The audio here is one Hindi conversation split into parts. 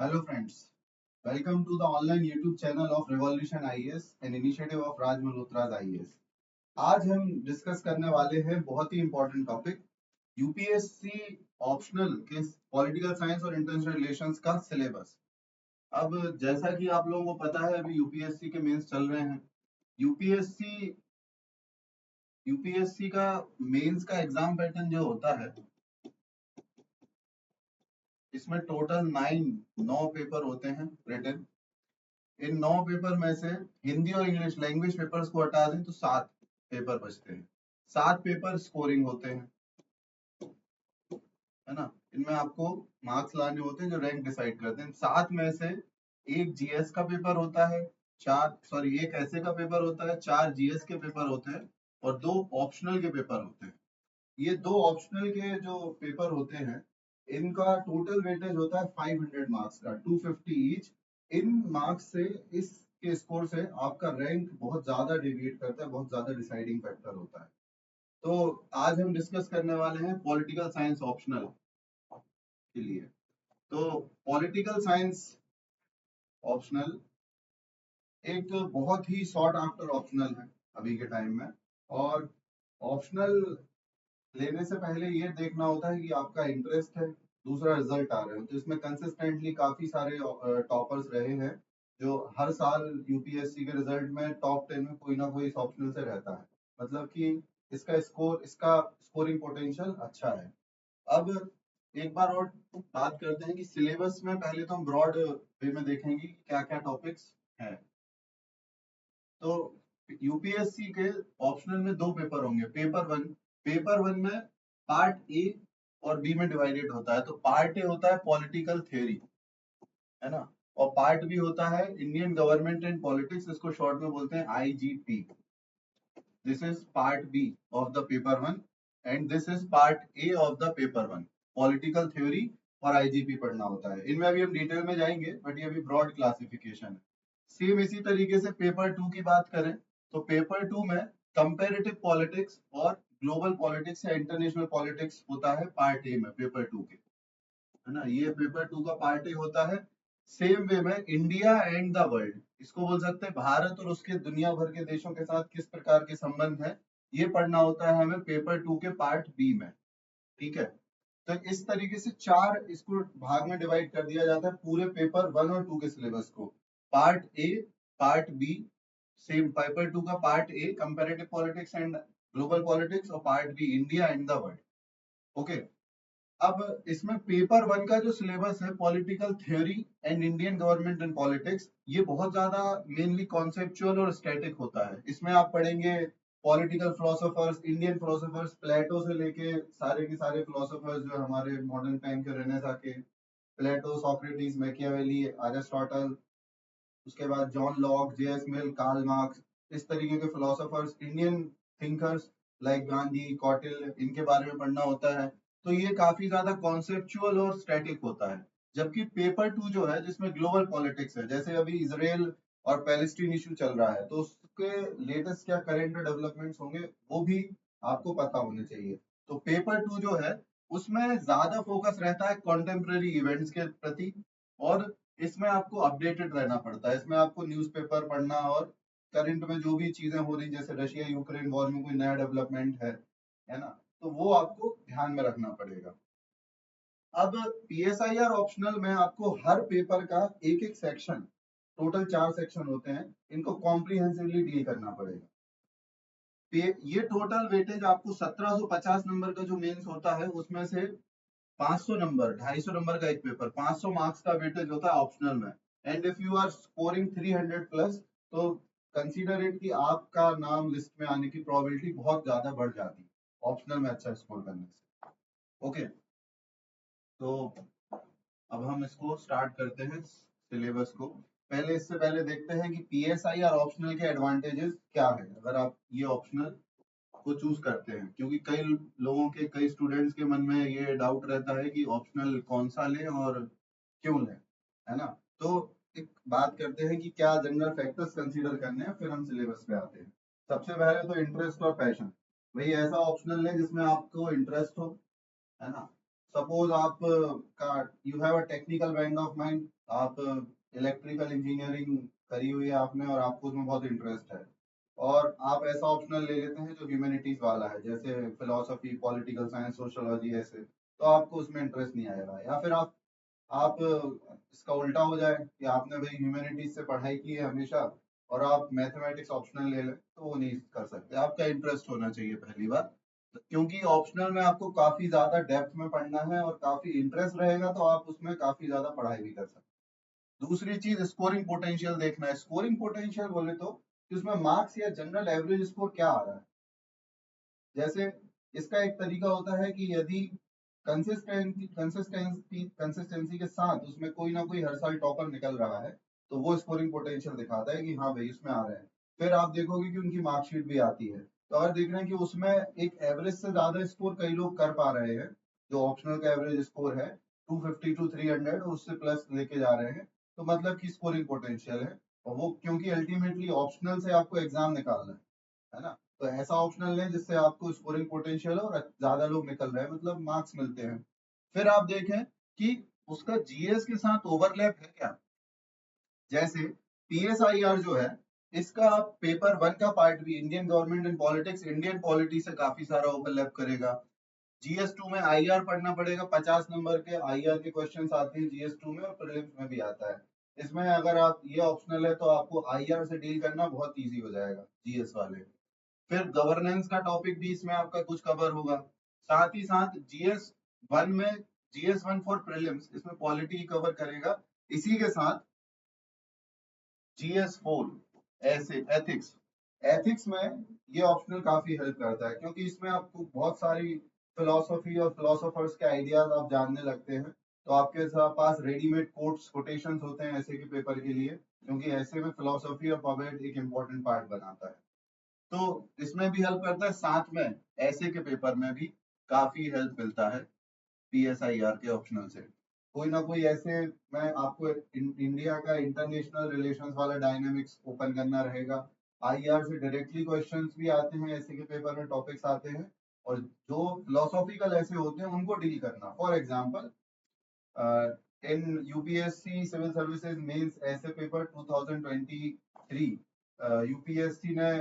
Hello friends, welcome to the online YouTube channel of Revolution IAS, an initiative of Raj Malhotra's IAS। आज हम डिस्कस करने वाले हैं बहुत ही इंपॉर्टेंट टॉपिक यूपीएससी ऑप्शनल के पॉलिटिकल साइंस और इंटरनेशनल रिलेशंस का सिलेबस। अब जैसा कि आप लोगों को पता है अभी यूपीएससी के मेंस चल रहे हैं। यूपीएससी यूपीएससी का मेंस का एग्जाम पैटर्न जो होता है इसमें टोटल 9 पेपर होते हैं रिटन। इन 9 पेपर में से हिंदी और इंग्लिश लैंग्वेज पेपर्स को हटा दें तो 7 पेपर बचते हैं। 7 पेपर स्कोरिंग होते हैं, है ना। इनमें आपको मार्क्स लाने होते हैं जो रैंक डिसाइड करते हैं। 7 में से एक जीएस का पेपर होता है, एक ऐसे का पेपर होता है, 4 जीएस के पेपर होते हैं और 2 ऑप्शनल के पेपर होते हैं। ये 2 ऑप्शनल के जो पेपर होते हैं इनका टोटल वेटेज होता है 500 मार्क्स का, 250 ईच। इन मार्क्स से, इसके स्कोर से आपका रैंक बहुत ज्यादा डेविएट करता है, बहुत ज्यादा डिसाइडिंग फैक्टर होता है। तो आज हम डिस्कस करने वाले हैं पॉलिटिकल साइंस ऑप्शनल के लिए। तो पॉलिटिकल साइंस ऑप्शनल एक बहुत ही सॉट आफ्टर ऑप्शनल है अभी के टाइम में। और ऑप्शनल लेने से पहले ये देखना होता है कि आपका इंटरेस्ट है, दूसरा रिजल्ट आ रहे हैं। तो इसमें कंसिस्टेंटली काफी सारे टॉपर्स रहे हैं जो हर साल यूपीएससी के रिजल्ट में टॉप 10 में कोई ना कोई इस ऑप्शनल से रहता है। मतलब कि इसका स्कोरिंग पोटेंशियल अच्छा है। अब एक बार और बात करते हैं कि सिलेबस में पहले तो हम ब्रॉड वे में देखेंगे कि क्या क्या टॉपिक्स हैं। तो यूपीएससी के ऑप्शनल में 2 पेपर होंगे। पेपर वन में पार्ट ए और बी में डिवाइडेड होता है। तो पार्ट ए होता है पॉलिटिकल थ्योरी, है ना, और पार्ट बी होता है इंडियन गवर्नमेंट एंड पॉलिटिक्स, इसको शॉर्ट में बोलते हैं IGP. This is part B of the paper one and this is part A of the paper one. Political theory और आईजीपी पढ़ना होता है। इनमें अभी हम डिटेल में जाएंगे बट ये अभी ब्रॉड क्लासिफिकेशन है। सेम इसी तरीके से पेपर 2 की बात करें तो पेपर 2 में कंपेरेटिव पॉलिटिक्स और ग्लोबल पॉलिटिक्स या इंटरनेशनल पॉलिटिक्स होता है पार्ट ए में पेपर 2 के, है ना। ये पेपर 2 का पार्ट ए होता है। सेम वे में इंडिया एंड द वर्ल्ड, इसको बोल सकते हैं भारत और उसके दुनिया भर के देशों के साथ किस प्रकार के संबंध है, ये पढ़ना होता है हमें पेपर 2 के पार्ट बी में। ठीक है। तो इस तरीके से 4 इसको भाग में डिवाइड कर दिया जाता है पूरे पेपर 1 और 2 के सिलेबस को। Part A, part B, same paper 2 का part A comparative politics and global politics और part B India and the world. Okay. अब इसमें पेपर 1 का जो सिलेबस है political theory and Indian government and politics, ये बहुत ज्यादा मेनली कॉन्सेप्चुअल और स्टैटिक होता है। इसमें आप पढ़ेंगे पॉलिटिकल फिलोसोफर्स, इंडियन फिलोसोफर्स, प्लेटो से लेके सारे के सारे फिलोसोफर्स जो हमारे मॉडर्न टाइम के रेनेसां के, प्लेटो, सोक्रेटिस, मैकियावेली, अरिस्टोटल, उसके बाद John Locke, JS Mill, Karl Marx, इस तरीके के philosophers, Indian thinkers like Gandhi, Kautilya, इनके बारे में पढ़ना होता है। तो ये काफी ज्यादा कॉन्सेप्चुअल और स्टैटिक होता है। जबकि पेपर 2 जो है जिसमें ग्लोबल पॉलिटिक्स है, जैसे अभी इसराइल और पैलेस्टीन इशू चल रहा है तो उसके लेटेस्ट क्या करंट डेवलपमेंट्स होंगे वो भी आपको पता होने चाहिए। तो पेपर 2 जो है उसमें ज्यादा फोकस रहता है कॉन्टेम्पररी इवेंट्स के प्रति, और इसमें आपको अपडेटेड रहना पड़ता है। इसमें आपको न्यूज़पेपर पढ़ना और करंट में जो भी चीजें हो रही, जैसे रशिया यूक्रेन वॉर में कोई नया डेवलपमेंट है ना, तो वो आपको ध्यान में रखना पड़ेगा। अब पीएसआईआर ऑप्शनल में आपको हर पेपर का एक एक सेक्शन, टोटल 4 सेक्शन होते हैं, इनको कॉम्प्रिहेंसिवली डील करना पड़ेगा। ये टोटल वेटेज आपको 1750 नंबर का जो मेंस होता है उसमें से 500 नंबर, 250 नंबर का एक पेपर, 500 मार्क्स का वेटेज होता है ऑप्शनल में। And if you are scoring 300 plus तो कंसीडर इट कि आपका नाम लिस्ट में आने की प्रोबेबिलिटी बहुत ज्यादा बढ़ जाती है ऑप्शनल में अच्छा स्कोर करने से। ओके। तो अब हम इसको स्टार्ट करते हैं सिलेबस को। पहले इससे पहले देखते हैं कि पीएसआई और ऑप्शनल के एडवांटेजेस क्या है अगर आप ये ऑप्शनल को चूज करते हैं। क्योंकि कई लोगों के, कई स्टूडेंट्स के मन में ये डाउट रहता है कि ऑप्शनल कौन सा लें और क्यों लें, है ना। तो एक बात करते हैं कि क्या जनरल फैक्टर्स कंसीडर करने हैं, फिर हम सिलेबस पे आते हैं। सबसे पहले तो इंटरेस्ट और पैशन। वही ऐसा ऑप्शनल लें जिसमें आपको इंटरेस्ट हो, है ना। सपोज आप का you have a technical band of mind, आप इलेक्ट्रिकल इंजीनियरिंग करी हुई है आपने और आपको उसमें बहुत इंटरेस्ट है, और आप ऐसा ऑप्शनल ले लेते हैं जो ह्यूमैनिटीज वाला है, जैसे फिलोसफी, पॉलिटिकल साइंस, सोशियोलॉजी, ऐसे, तो आपको उसमें इंटरेस्ट नहीं आएगा। या फिर आप इसका उल्टा हो जाए कि आपने भाई ह्यूमैनिटीज से पढ़ाई की है हमेशा और आप मैथमेटिक्स ऑप्शनल ले लें, तो वो नहीं कर सकते। आपका इंटरेस्ट होना चाहिए पहली बार, क्योंकि ऑप्शनल में आपको काफी ज्यादा डेप्थ में पढ़ना है और काफी इंटरेस्ट रहेगा तो आप उसमें काफी ज्यादा पढ़ाई भी कर सकते हैं। दूसरी चीज स्कोरिंग पोटेंशियल देखना है। स्कोरिंग पोटेंशियल बोले तो कि उसमें मार्क्स या जनरल एवरेज स्कोर क्या आ रहा है। जैसे इसका एक तरीका होता है कि यदि कंसिस्टेंसी के साथ उसमें कोई ना कोई हर साल टॉपर निकल रहा है, तो वो स्कोरिंग पोटेंशियल दिखाता है कि हाँ भाई उसमें आ रहे हैं। फिर आप देखोगे कि उनकी मार्कशीट भी आती है, तो अगर देख रहे हैं कि उसमें एक एवरेज से ज्यादा स्कोर कई लोग कर पा रहे हैं, जो ऑप्शनल का एवरेज स्कोर है 250 टू 300 और उससे प्लस लेके जा रहे हैं, तो मतलब कि स्कोरिंग पोटेंशियल है। और वो क्योंकि अल्टीमेटली ऑप्शनल से आपको एग्जाम निकालना है ना, तो ऐसा ऑप्शनल लें जिससे आपको स्कोरिंग पोटेंशियल हो और ज्यादा लोग निकल रहे हैं, मतलब मार्क्स मिलते हैं। फिर आप देखें कि उसका जीएस के साथ ओवरलैप है क्या। जैसे पीएसआईआर जो है, इसका पेपर वन का पार्ट भी Indian government and politics, Indian polity से काफी सारा ओवरलैप करेगा। जीएस टू में आईआर पढ़ना पड़ेगा, 50 नंबर के आईआर के क्वेश्चन आते हैं जीएस टू में और प्रीलिम्स में भी आता है। इसमें अगर आप ये ऑप्शनल है तो आपको आईआर से डील करना बहुत इजी हो जाएगा जीएस वाले। फिर गवर्नेंस का टॉपिक भी इसमें आपका कुछ कवर होगा। साथ ही साथ जीएस वन में, जीएस वन फॉर प्रीलिम्स इसमें पॉलिटी कवर करेगा। इसी के साथ जीएस फोर ऐसे एथिक्स, एथिक्स में ये ऑप्शनल काफी हेल्प करता है, क्योंकि इसमें आपको बहुत सारी फिलोसफी और फिलोसोफर्स के आइडियाज आप जानने लगते हैं। तो आपके पास रेडीमेड कोट्स, कोटेशंस होते हैं ऐसे के पेपर के लिए, क्योंकि ऐसे में फिलोसफी और पॉलिटी एक इम्पोर्टेंट पार्ट बनाता है। तो इसमें भी हेल्प करता है, साथ में ऐसे के पेपर में भी काफी हेल्प मिलता है पीएसआईआर के ऑप्शनल से। कोई ना कोई ऐसे, मैं आपको इंडिया का इंटरनेशनल रिलेशंस वाला डायनेमिक्स ओपन करना रहेगा। आईआर से डायरेक्टली क्वेश्चंस भी आते हैं, ऐसे के पेपर में टॉपिक्स आते हैं, और जो फिलोसॉफिकल ऐसे होते हैं उनको डील करना। For example in UPSC civil services mains ऐसे पेपर 2023, यूपीएससी ने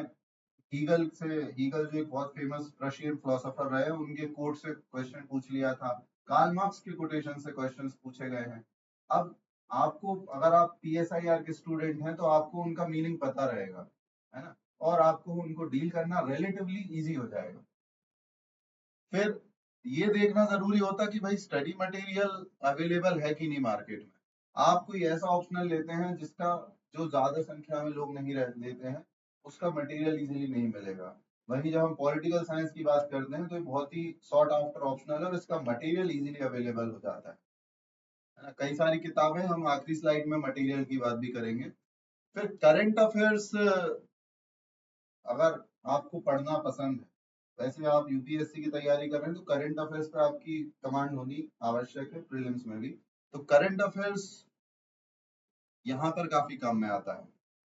हीगल से, हीगल जो एक बहुत फेमस रशियन फिलोसोफर रहे हैं, उनके कोट से क्वेश्चन पूछ लिया था। कार्ल मार्क्स के कोटेशन से क्वेश्चंस पूछे गए हैं। अब आपको, अगर आप पीएसआईआर के स्टूडेंट हैं तो आपको उनका मीनिंग पता रहेगा, है ना, और आपको उनको डील करना रिलेटिवली इजी हो जाएगा। फिर ये देखना जरूरी होता कि भाई स्टडी मटेरियल अवेलेबल है कि नहीं मार्केट में। आप कोई ऐसा ऑप्शनल लेते हैं जिसका, जो ज्यादा संख्या में लोग नहीं लेते हैं, उसका मटेरियल इजीली नहीं मिलेगा। वहीं जब हम पॉलिटिकल साइंस की बात करते हैं तो ये बहुत ही सॉर्ट आफ्टर ऑप्शनल है और इसका मटेरियल इजीली अवेलेबल हो जाता है ना। कई सारी किताबें, हम आखिरी स्लाइड में मटेरियल की बात भी करेंगे। फिर करंट अफेयर्स, अगर आपको पढ़ना पसंद है, वैसे आप यूपीएससी की तैयारी कर रहे हैं तो करंट अफेयर्स पे आपकी कमांड होनी आवश्यक है, प्रीलिम्स में भी। तो करंट अफेयर्स यहाँ पर काफी काम में आता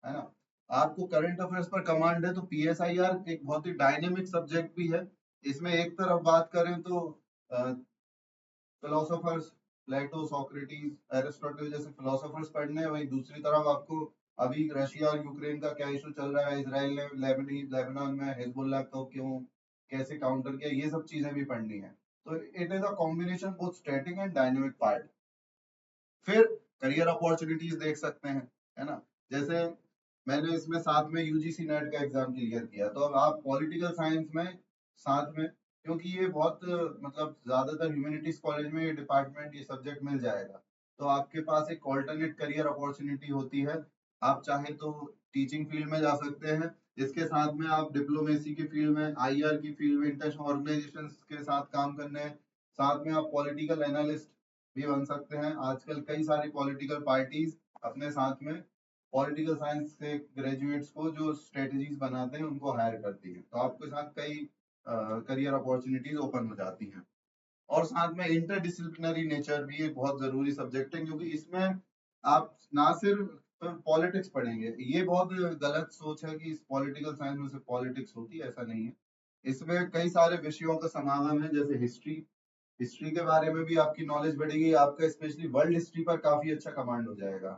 है ना। आपको करंट अफेयर्स पर कमांड है तो पीएसआईआर एक बहुत ही डायनेमिक सब्जेक्ट भी है। इसमें एक तरफ बात करें तो फिलोसोफर्स, प्लेटो, सोक्रेटिस, एरिस्टोटल जैसे फिलोसोफर्स पढ़ने हैं, वहीं दूसरी तरफ आपको अभी रशिया और यूक्रेन का क्या इशू चल रहा है, इसराइल ने लेबनान में हिजबुल्लाह को क्यों, कैसे काउंटर किया, ये सब चीजें भी पढ़नी है। तो it is a combination both static and dynamic part. फिर करियर अपॉर्चुनिटीज देख सकते हैं, है ना। जैसे मैंने इसमें साथ में यूजीसी नेट का एग्जाम क्लियर किया, तो अब आप पॉलिटिकल साइंस में साथ में, क्योंकि ये बहुत मतलब ज्यादातर ह्यूमैनिटीज कॉलेज में ये डिपार्टमेंट, ये सब्जेक्ट मिल जाएगा, तो आपके पास एक ऑल्टरनेट करियर अपॉर्चुनिटी होती है। आप चाहे तो टीचिंग फील्ड में जा सकते हैं, इसके साथ में आप डिप्लोमेसी की फील्ड में, आईआर की फील्ड में, इंटरनेशनल ऑर्गेनाइजेशन के साथ काम करने, साथ में आप पॉलिटिकल एनालिस्ट भी बन सकते हैं। आजकल कई सारी पॉलिटिकल पार्टीज अपने साथ में पॉलिटिकल साइंस से ग्रेजुएट्स को जो स्ट्रेटजीज बनाते हैं उनको हायर करती है, तो आपके साथ कई करियर अपॉर्चुनिटीज ओपन हो जाती हैं। और साथ में इंटरडिसिप्लिनरी नेचर भी एक बहुत जरूरी सब्जेक्ट है, क्योंकि इसमें आप ना सिर्फ पॉलिटिक्स पढ़ेंगे। ये बहुत गलत सोच है कि इस पॉलिटिकल साइंस में सिर्फ पॉलिटिक्स होती है, ऐसा नहीं है। इसमें कई सारे विषयों का समागम है, जैसे हिस्ट्री, हिस्ट्री के बारे में भी आपकी नॉलेज बढ़ेगी, आपका स्पेशली वर्ल्ड हिस्ट्री पर काफी अच्छा कमांड हो जाएगा।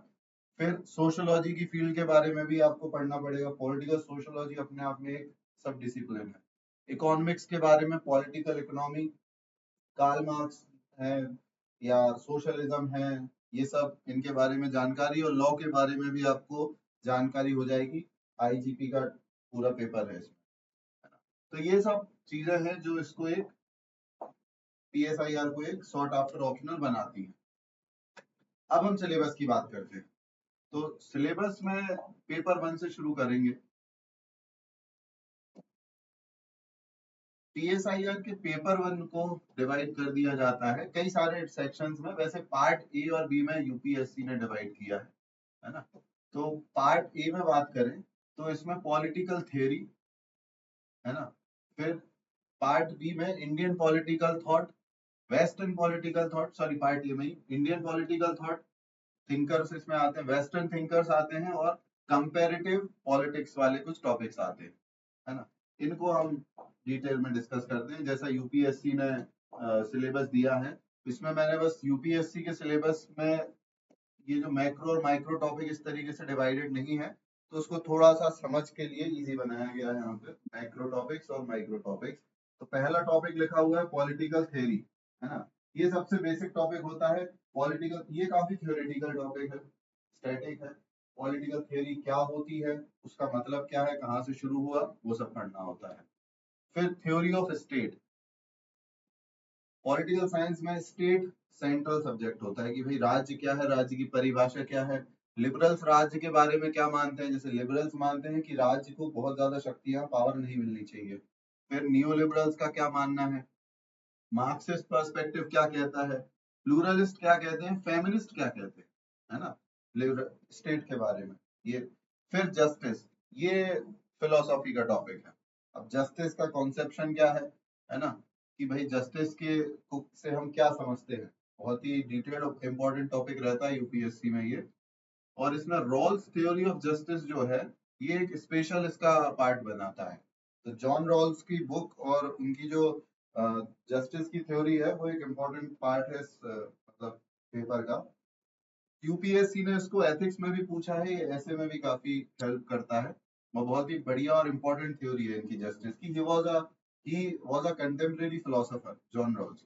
फिर सोशियोलॉजी की फील्ड के बारे में भी आपको पढ़ना पड़ेगा। पॉलिटिकल सोशियोलॉजी अपने आप में एक सब डिसिप्लिन है। इकोनॉमिक्स के बारे में पॉलिटिकल इकोनॉमी, कार्ल मार्क्स है या सोशलिज्म है, ये सब इनके बारे में जानकारी, और लॉ के बारे में भी आपको जानकारी हो जाएगी। आईजीपी का पूरा पेपर है इसमें, है ना। तो ये सब चीजें हैं जो इसको एक पीएसआईआर को एक शॉर्ट आफ्टर ऑप्शनल बनाती है। अब हम सिलेबस की बात करते हैं। तो सिलेबस में पेपर 1 से शुरू करेंगे। पीएसआईआर के पेपर 1 को डिवाइड कर दिया जाता है कई सारे सेक्शंस में। वैसे पार्ट ए और बी में यूपीएससी ने डिवाइड किया है ना। तो पार्ट ए में बात करें तो इसमें पॉलिटिकल थ्योरी, है ना। फिर पार्ट बी में Indian political thought, western political thought, sorry part A में ही इंडियन पॉलिटिकल थॉट, थिंकर्स इसमें आते हैं, वेस्टर्न थिंकर्स आते हैं, और कंपैरेटिव पॉलिटिक्स वाले कुछ टॉपिक्स आते हैं, है ना। इनको हम डिटेल में डिस्कस करते हैं। जैसा यूपीएससी ने सिलेबस दिया है, इसमें मैंने बस यूपीएससी के सिलेबस में ये जो मैक्रो और माइक्रो टॉपिक इस तरीके से डिवाइडेड नहीं है, तो उसको थोड़ा सा समझ के लिए इजी बनाया गया है यहाँ पे, मैक्रो टॉपिक्स और माइक्रो टॉपिक्स। तो पहला टॉपिक लिखा हुआ है पॉलिटिकल थ्योरी, है ना। ये सबसे बेसिक टॉपिक होता है पॉलिटिकल, ये काफी थ्योरेटिकल टॉपिक है, स्टैटिक है। पॉलिटिकल थ्योरी क्या होती है, उसका मतलब क्या है, कहाँ से शुरू हुआ, वो सब पढ़ना होता है। फिर theory of state, political science में स्टेट सेंट्रल सब्जेक्ट होता है कि भाई राज्य क्या है, राज्य की परिभाषा क्या है। लिबरल्स राज्य के बारे में क्या मानते हैं, जैसे लिबरल्स मानते हैं कि राज्य को बहुत ज्यादा शक्तियां, पावर नहीं मिलनी चाहिए। फिर नियो लिबरल्स का क्या मानना है, मार्क्सिस्ट पर्सपेक्टिव क्या कहता है, प्लूरलिस्ट क्या कहते हैं, फेमिनिस्ट क्या कहते हैं, है ना, स्टेट के बारे में ये। फिर जस्टिस, ये फिलोसॉफी का टॉपिक है। अब जस्टिस का कॉन्सेप्शन क्या है ना, कि भाई जस्टिस के से हम क्या समझते हैं, बहुत ही डिटेल्ड और इम्पोर्टेंट टॉपिक रहता है यूपीएससी में ये। और इसमें रॉल्स थ्योरी ऑफ जस्टिस जो है, ये एक स्पेशल इसका पार्ट बनाता है। तो जॉन रॉल्स की बुक और उनकी जो जस्टिस की थ्योरी है, वो एक इम्पोर्टेंट पार्ट है इस मतलब पेपर का। यूपीएससी ने इसको एथिक्स में भी पूछा है, ये ऐसे में भी काफी हेल्प करता है। वो बहुत ही बढ़िया और इम्पोर्टेंट थ्योरी है इनकी जस्टिस की। He was a contemporary philosopher, John Rawls.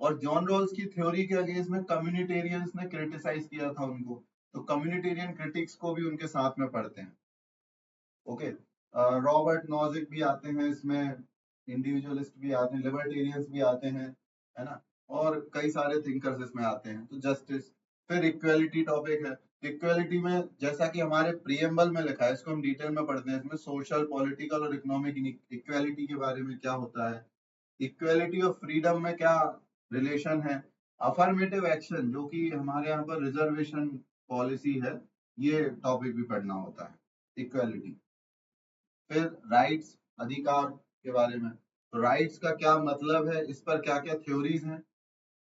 और जॉन रॉल्स की थ्योरी के अगेंस्ट में कम्युनिटेरियंस ने क्रिटिसाइज किया था उनको। तो कम्युनिटेरियन क्रिटिक्स को भी उनके साथ में पढ़ते हैं। ओके, रॉबर्ट नॉजिक भी आते हैं इसमें, इंडिविजुअलिस्ट भी आते हैं, लिबर्टेरियंस भी आते हैं, है ना। और कई सारे थिंकर्स इसमें आते हैं। तो जस्टिस, फिर इक्वेलिटी टॉपिक है। इक्वेलिटी में जैसा कि हमारे प्रीएम्बल में लिखा है, इसको हम डिटेल में पढ़ते हैं। इसमें सोशल, पॉलिटिकल और इकोनॉमिक इक्वेलिटी के बारे में क्या होता है, इक्वेलिटी ऑफ फ्रीडम में क्या रिलेशन है, अफर्मेटिव एक्शन जो कि हमारे यहाँ पर रिजर्वेशन पॉलिसी है, ये टॉपिक भी पढ़ना होता है, इक्वेलिटी। फिर राइट्स, अधिकार के बारे में, तो राइट्स का क्या मतलब है, इस पर क्या क्या थ्योरीज हैं,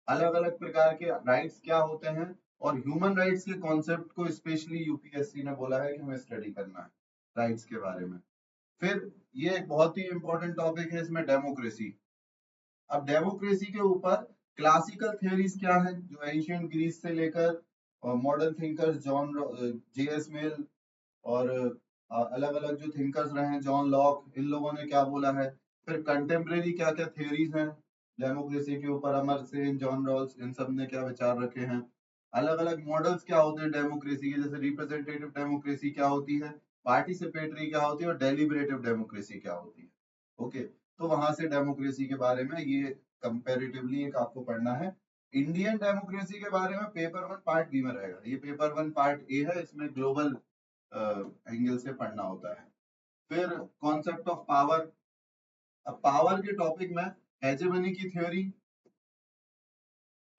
अलग अलग प्रकार के राइट्स क्या होते हैं, और ह्यूमन राइट्स के कॉन्सेप्ट को स्पेशली यूपीएससी ने बोला है कि हमें स्टडी करना है राइट्स के बारे में। फिर ये एक बहुत ही इंपॉर्टेंट टॉपिक है इसमें, डेमोक्रेसी। अब डेमोक्रेसी के ऊपर क्लासिकल थ्योरीज क्या है, जो एंशियंट ग्रीस से लेकर मॉडर्न थिंकर्स जॉन जेएस मिल और अलग अलग जो थिंकर्स रहे हैं, जॉन लॉक, इन लोगों ने क्या बोला है। फिर कंटेम्प्रेरी क्या क्या थ्योरीज हैं डेमोक्रेसी के ऊपर, अमर सेन, जॉन रॉल्स, इन सब ने क्या विचार रखे हैं। अलग अलग मॉडल्स क्या होते हैं डेमोक्रेसी के, जैसे रिप्रेजेंटेटिव डेमोक्रेसी क्या होती है, पार्टिसिपेटरी क्या होती है, और डेलिबरेटिव डेमोक्रेसी क्या होती है। ओके, तो वहां से डेमोक्रेसी के बारे में ये कंपेरेटिवली एक आपको पढ़ना है। इंडियन डेमोक्रेसी के बारे में पेपर 1 पार्ट बी में रहेगा, ये पेपर 1 पार्ट ए है, इसमें ग्लोबल एंगल से पढ़ना होता है। फिर कॉन्सेप्ट ऑफ पावर, अब पावर के टॉपिक में हेजेमनी की थ्योरी,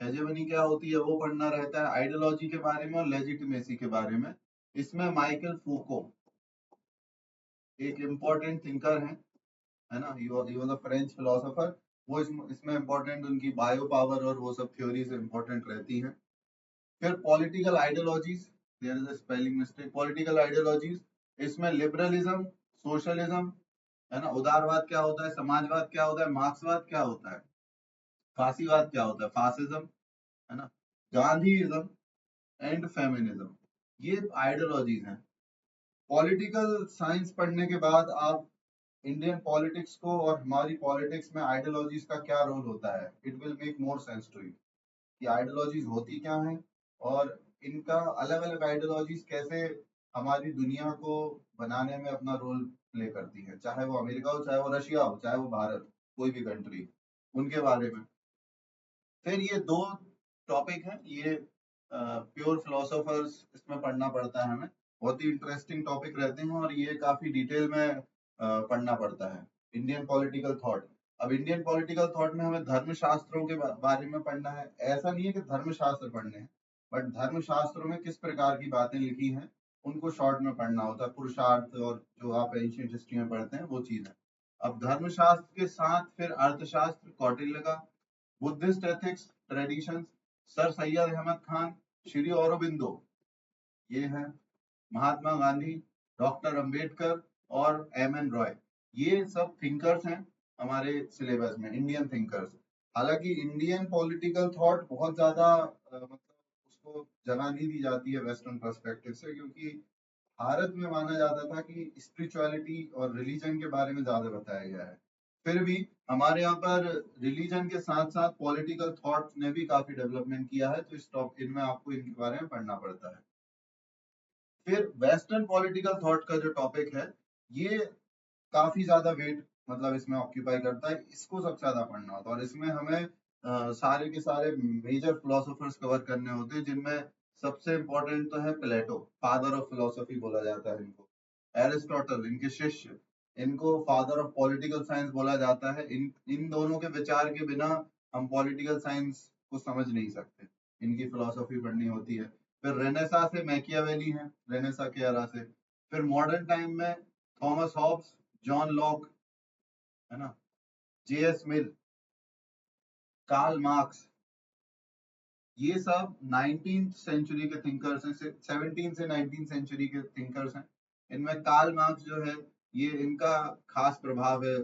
हेजेमनी क्या होती है वो पढ़ना रहता है, आइडियोलॉजी के बारे में और लेजिटिमेसी के बारे में। इसमें माइकल फूको एक इम्पोर्टेंट थिंकर है ना, ही वाज अ फ्रेंच फिलोसोफर। वो इसमें इम्पोर्टेंट उनकी बायो पावर और वो सब थ्योरीज इम्पोर्टेंट रहती हैं। फिर political ideologies, there is a spelling mistake, political ideologies, इसमें लिबरलिज्म, सोशलिज्म, है ना, उदारवाद क्या होता है, समाजवाद क्या होता है, मार्क्सवाद क्या होता है, फासीवाद क्या होता है, फासिज्म, है ना, गांधीइज्म एंड फेमिनिज्म, ये आइडियोलॉजीज हैं। पॉलिटिकल साइंस पढ़ने के बाद आप इंडियन पॉलिटिक्स को और हमारी पॉलिटिक्स में आइडियोलॉजीज का क्या रोल होता है, it will make more sense to you कि आइडियोलॉजीज होती क्या हैं और इनका अलग अलग आइडियोलॉजीज कैसे हमारी दुनिया को बनाने में अपना रोल प्ले करती है, चाहे वो अमेरिका हो, चाहे वो रशिया हो, चाहे वो भारत, कोई भी कंट्री, उनके बारे में। फिर ये दो टॉपिक हैं, ये प्योर फिलोसोफर्स इसमें पढ़ना पड़ता है हमें, बहुत ही इंटरेस्टिंग टॉपिक रहते हैं और ये काफी डिटेल में पढ़ना पड़ता है। इंडियन पॉलिटिकल थॉट, अब इंडियन पॉलिटिकल थॉट में हमें धर्मशास्त्रों के बारे में पढ़ना है। ऐसा नहीं है कि धर्मशास्त्र पढ़ने हैं, बट धर्मशास्त्रों में किस प्रकार की बातें लिखी हैं उनको शॉर्ट में पढ़ना होता है, पुरुषार्थ और जो आप एंशियंट हिस्ट्री में पढ़ते हैं वो चीज है। अब धर्मशास्त्र के साथ फिर अर्थशास्त्र कौटिल्य का, Buddhist ethics traditions sir Syed Ahmad Khan, Sri Aurobindo, ये है महात्मा गांधी, डॉक्टर अंबेडकर और एम एन रॉय, ये सब थिंकर्स हैं हमारे सिलेबस में, इंडियन थिंकर्स। हालांकि इंडियन पॉलिटिकल थॉट बहुत ज्यादा मतलब उसको जगह नहीं दी जाती है वेस्टर्न पर्सपेक्टिव से, क्योंकि भारत में माना जाता था कि स्पिरिचुअलिटी और रिलीजन के बारे में ज्यादा बताया गया है। फिर भी हमारे यहाँ पर रिलीजन के साथ साथ पॉलिटिकल थॉट ने भी काफी डेवलपमेंट किया है, तो इस टॉपिक इनमें आपको इनके बारे में पढ़ना पड़ता है। फिर वेस्टर्न पॉलिटिकल थॉट का जो टॉपिक है, ये काफी ज्यादा वेट मतलब इसमें ऑक्यूपाई करता है, इसको सबसे ज्यादा पढ़ना होता है और इसमें हमें सारे के सारे मेजर फिलोसोफर्स कवर करने होते हैं, जिनमें सबसे इम्पोर्टेंट तो है प्लेटो, फादर ऑफ फिलोसफी बोला जाता है इनको, एरिस्टोटल इनके शिष्य, इनको फादर ऑफ पॉलिटिकल साइंस बोला जाता है। इन इन दोनों के विचार के बिना हम पॉलिटिकल साइंस को समझ नहीं सकते, इनकी फिलोसफी पढ़नी होती है। फिर रेनेसा से मैकियावेली है, रेनेसा के एरा से। फिर मॉडर्न टाइम में थॉमस हॉब्स, जॉन लॉक, है ना, जेएस मिल, कार्ल मार्क्स, ये सब 19th सेंचुरी के थिंकर्स हैं, 17 से 19th सेंचुरी के थिंकर्स हैं। इनमें कार्ल मार्क्स जो है, ये इनका खास प्रभाव है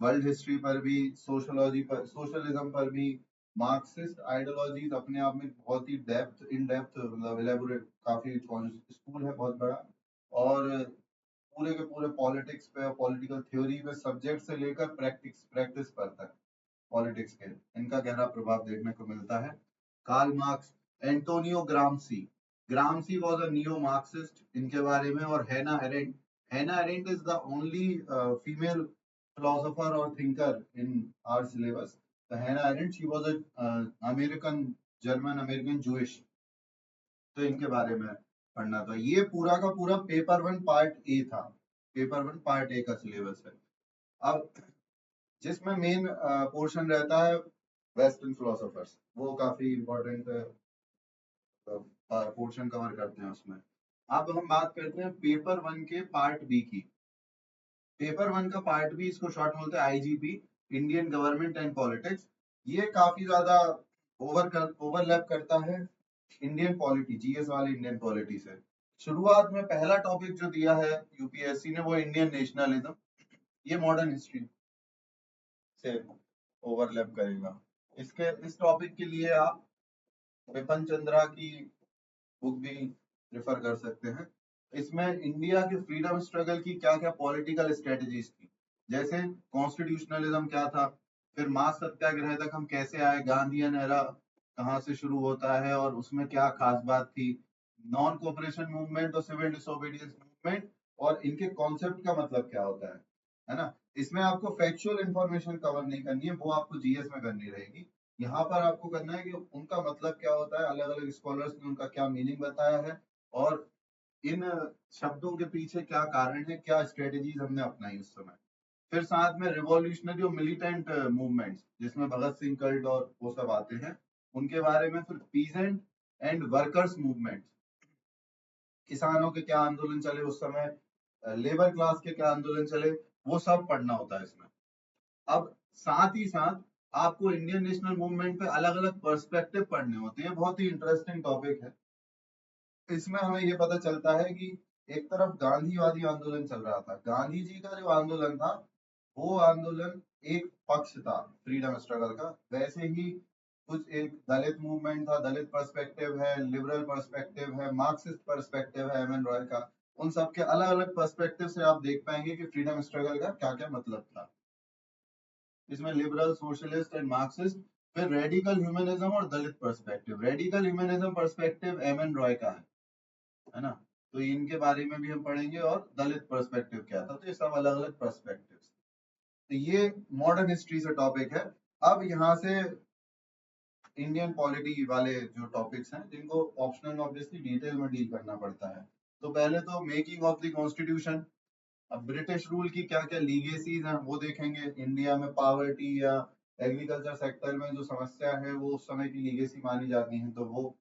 वर्ल्ड हिस्ट्री पर भी, सोशोलॉजी पर, सोशलिज्म पर भी। मार्क्सिस्ट आइडियोलॉजीज अपने आप में बहुत ही डेप्थ इन डेप्थ मतलब इलेबोरेट काफी स्कूल है बहुत बड़ा, और पूरे के पूरे पॉलिटिक्स पे और पॉलिटिकल थ्योरी पे सब्जेक्ट से लेकर प्रैक्टिस प्रैक्टिस पर तक पॉलिटिक्स के इनका गहरा प्रभाव देखने को मिलता है। Karl Marx, Antonio Gramsci, Gramsci was a neo Marxist इनके बारे में, और Hannah Arendt, Hannah Arendt is the only female philosopher और thinker in our syllabus. Hannah Arendt, she was a American, German American Jewish, तो इनके बारे में पढ़ना था। ये पूरा का पूरा पेपर वन पार्ट ए था, पेपर वन पार्ट ए का सिलेबस है। अब जिसमें मेन पोर्शन रहता है वेस्टर्न फिलोसोफर्स, वो काफी इंपॉर्टेंट पोर्शन कवर करते हैं उसमें। अब हम बात करते हैं पेपर वन के पार्ट बी की। पेपर वन का पार्ट बी, इसको शॉर्ट में बोलते हैं IGP, Indian government and politics. ये काफी ज्यादा ओवरलैप करता है इंडियन पॉलिटी, जीएस वाले इंडियन पॉलिटी से। शुरुआत में पहला टॉपिक जो दिया है यूपीएससी ने वो इंडियन नेशनलिज्म, ये मॉडर्न हिस्ट्री से ओवरलैप करेगा। इसके इस टॉपिक के लिए आप विपिन चंद्रा की बुक भी रेफर कर सकते हैं। इसमें इंडिया के फ्रीडम स्ट्रगल की क्या क्या पॉलिटिकल स्ट्रेटजीज थी, जैसे कॉन्स्टिट्यूशनलिज्म क्या था, फिर मास सत्याग्रह तक हम कैसे आए, गांधीयन एरा कहाँ से शुरू होता है और उसमें क्या खास बात थी, नॉन कोऑपरेशन मूवमेंट और सिविल डिसोबीडियंस मूवमेंट, और इनके कॉन्सेप्ट का मतलब क्या होता है ना। इसमें आपको फैक्चुअल इंफॉर्मेशन कवर नहीं करनी है, वो आपको जीएस में करनी रहेगी। यहाँ पर आपको करना है कि उनका मतलब क्या होता है, अलग अलग स्कॉलर्स ने उनका क्या मीनिंग बताया है, और इन शब्दों के पीछे क्या कारण है, क्या स्ट्रेटेजीज हमने अपनाई उस समय। फिर साथ में रिवॉल्यूशनरी और मिलिटेंट मूवमेंट्स, जिसमें भगत सिंह कल्ट और वो सब आते हैं, उनके बारे में। फिर पीजेंट एंड वर्कर्स मूवमेंट, किसानों के क्या आंदोलन चले उस समय, लेबर क्लास के क्या आंदोलन चले, वो सब पढ़ना होता है इसमें। अब साथ ही साथ आपको इंडियन नेशनल मूवमेंट पे अलग अलग पर्सपेक्टिव पढ़ने होते हैं, बहुत ही इंटरेस्टिंग टॉपिक है। इसमें हमें ये पता चलता है कि एक तरफ गांधीवादी आंदोलन चल रहा था, गांधी जी का जो आंदोलन था वो आंदोलन एक पक्ष था फ्रीडम स्ट्रगल का, वैसे ही कुछ एक दलित मूवमेंट था, दलित पर्सपेक्टिव है, लिबरल पर्सपेक्टिव है, मार्क्सिस्ट पर्सपेक्टिव है एम एन रॉय का। उन सबके अलग अलग पर्सपेक्टिव से आप देख पाएंगे कि फ्रीडम स्ट्रगल का क्या क्या मतलब था। इसमें लिबरल, सोशलिस्ट एंड मार्क्सिस्ट, फिर रेडिकल ह्यूमनिज्म और Dalit perspective. Radical humanism perspective M N Roy का है ना, तो इनके बारे में भी हम पढ़ेंगे। और दलित पर्सपेक्टिव क्या था, तो ये सब अलग अलग पर्सपेक्टिव। तो ये मॉडर्न हिस्ट्री से टॉपिक है। अब यहाँ से इंडियन पॉलिटी वाले जो टॉपिक्स हैं जिनको ऑप्शनल ऑब्वियसली डिटेल में डील करना पड़ता है। तो पहले तो मेकिंग ऑफ द कॉन्स्टिट्यूशन। अब ब्रिटिश रूल की क्या क्या लीगेसीज हैं वो देखेंगे। इंडिया में पावर्टी या एग्रीकल्चर सेक्टर में जो समस्या है वो उस समय की लीगेसी मानी जाती है, तो वो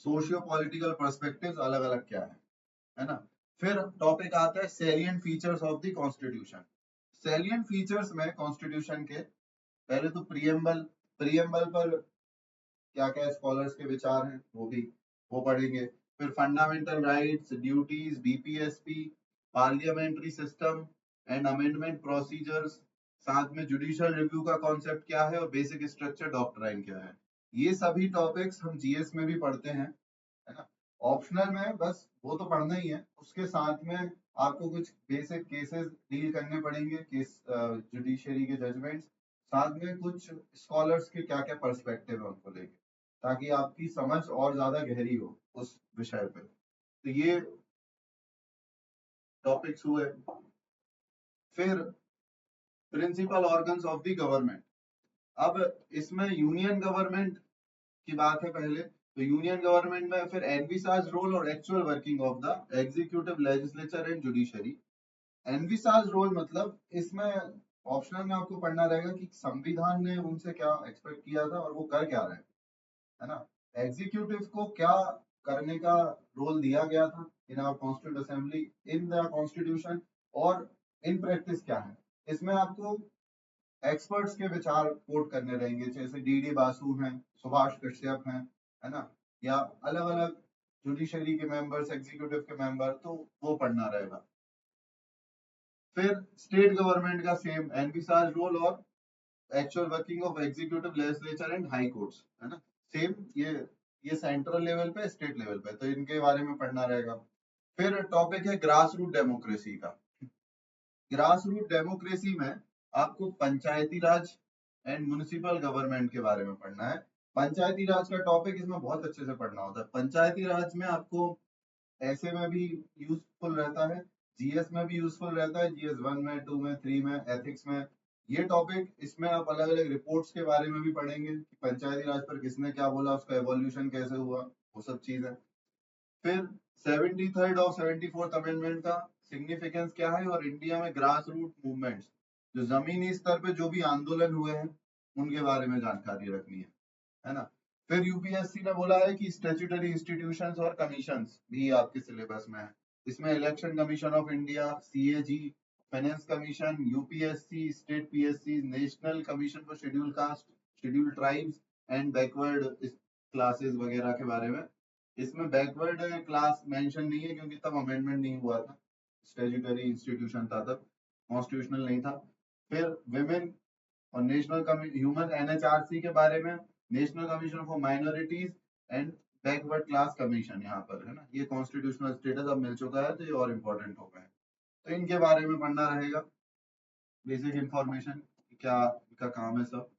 सोशियो पॉलिटिकल पर्सपेक्टिव्स अलग अलग क्या है ना। फिर टॉपिक आता है salient features of the constitution. Salient features में कॉन्स्टिट्यूशन के पहले तो प्रियम्बल। प्रियम्बल पर क्या क्या स्कॉलर्स के विचार हैं वो पढ़ेंगे। फिर fundamental rights, duties, BPSP, parliamentary system and amendment procedures, साथ में जुडिशियल रिव्यू का कॉन्सेप्ट क्या है और बेसिक स्ट्रक्चर डॉक्ट्राइन क्या है। ये सभी टॉपिक्स हम जीएस में भी पढ़ते हैं, है ना। ऑप्शनल में बस वो तो पढ़ना ही है, उसके साथ में आपको कुछ बेसिक केसेस डील करने पड़ेंगे, केस जुडिशरी के जजमेंट्स, साथ में कुछ स्कॉलर्स के क्या क्या पर्सपेक्टिव है उनको लेके, ताकि आपकी समझ और ज्यादा गहरी हो उस विषय पे। तो ये टॉपिक्स हुए। फिर principal organs of the government. अब इसमें यूनियन गवर्नमेंट की बात है पहले। तो यूनियन गवर्नमेंट में फिर एनविसाज रोल और actual working of the executive, legislature and judiciary. Envisaged role मतलब इसमें ऑप्शनल में आपको पढ़ना रहेगा कि संविधान ने उनसे क्या एक्सपेक्ट किया था और वो कर क्या रहे हैं, है ना। एग्जीक्यूटिव को क्या करने का रोल दिया गया था in our constituent assembly, in the constitution, और इन प्रैक्टिस क्या है। इसमें आपको एक्सपर्ट्स के विचार कोट करने रहेंगे, जैसे डी बासु हैं, सुभाष कश्यप हैं, है ना, या अलग अलग जुडिशरी के मेंबर्स, एग्जीक्यूटिव के मेंबर, तो वो पढ़ना रहेगा। फिर स्टेट गवर्नमेंट का सेम एनविसाज रोल और actual working of executive, legislature and high courts, है ना। सेम ये सेंट्रल लेवल पे, स्टेट लेवल पे, तो इनके बारे में पढ़ना रहेगा। फिर टॉपिक है ग्रास रूट डेमोक्रेसी का। ग्रास रूट डेमोक्रेसी में आपको पंचायती राज एंड म्युनिसिपल गवर्नमेंट के बारे में पढ़ना है। पंचायती राज का टॉपिक इसमें बहुत अच्छे से पढ़ना होता है। पंचायती राज में आपको ऐसे में भी यूजफुल रहता है, जीएस में भी यूजफुल रहता है, जीएस 1 में, 2 में, 3 में, एथिक्स में। ये टॉपिक, इसमें आप अलग अलग रिपोर्ट्स के बारे में भी पढ़ेंगे कि पंचायती राज पर किसने क्या बोला, उसका एवोल्यूशन कैसे हुआ, वो सब चीज है। फिर 73rd और 74th अमेंडमेंट का सिग्निफिकेंस क्या है, और इंडिया में ग्रास रूट मूवमेंट्स, जो जमीनी स्तर पे जो भी आंदोलन हुए हैं उनके बारे में जानकारी रखनी है ना। फिर यूपीएससी ने बोला है कि स्टैट्यूटरी इंस्टीट्यूशंस और कमीशंस भी आपके सिलेबस में है। इसमें election commission of India, CAG, finance commission, UPSC, state PSC, national commission for schedule caste, schedule tribes and backward classes वगैरह के बारे में। इसमें बैकवर्ड क्लास मेंशन नहीं है क्योंकि तब अमेंडमेंट नहीं हुआ था, स्टैट्यूटरी इंस्टीट्यूशन था तब, कॉन्स्टिट्यूशनल नहीं था। फिर विमेन और नेशनल ह्यूमन एनएचआरसी के बारे में, national commission for minorities and backward class commission, यहाँ पर है ना, ये कॉन्स्टिट्यूशनल स्टेटस अब मिल चुका है, तो ये और इम्पोर्टेंट हो गए हैं, तो इनके बारे में पढ़ना रहेगा, बेसिक इंफॉर्मेशन क्या इनका काम है सब।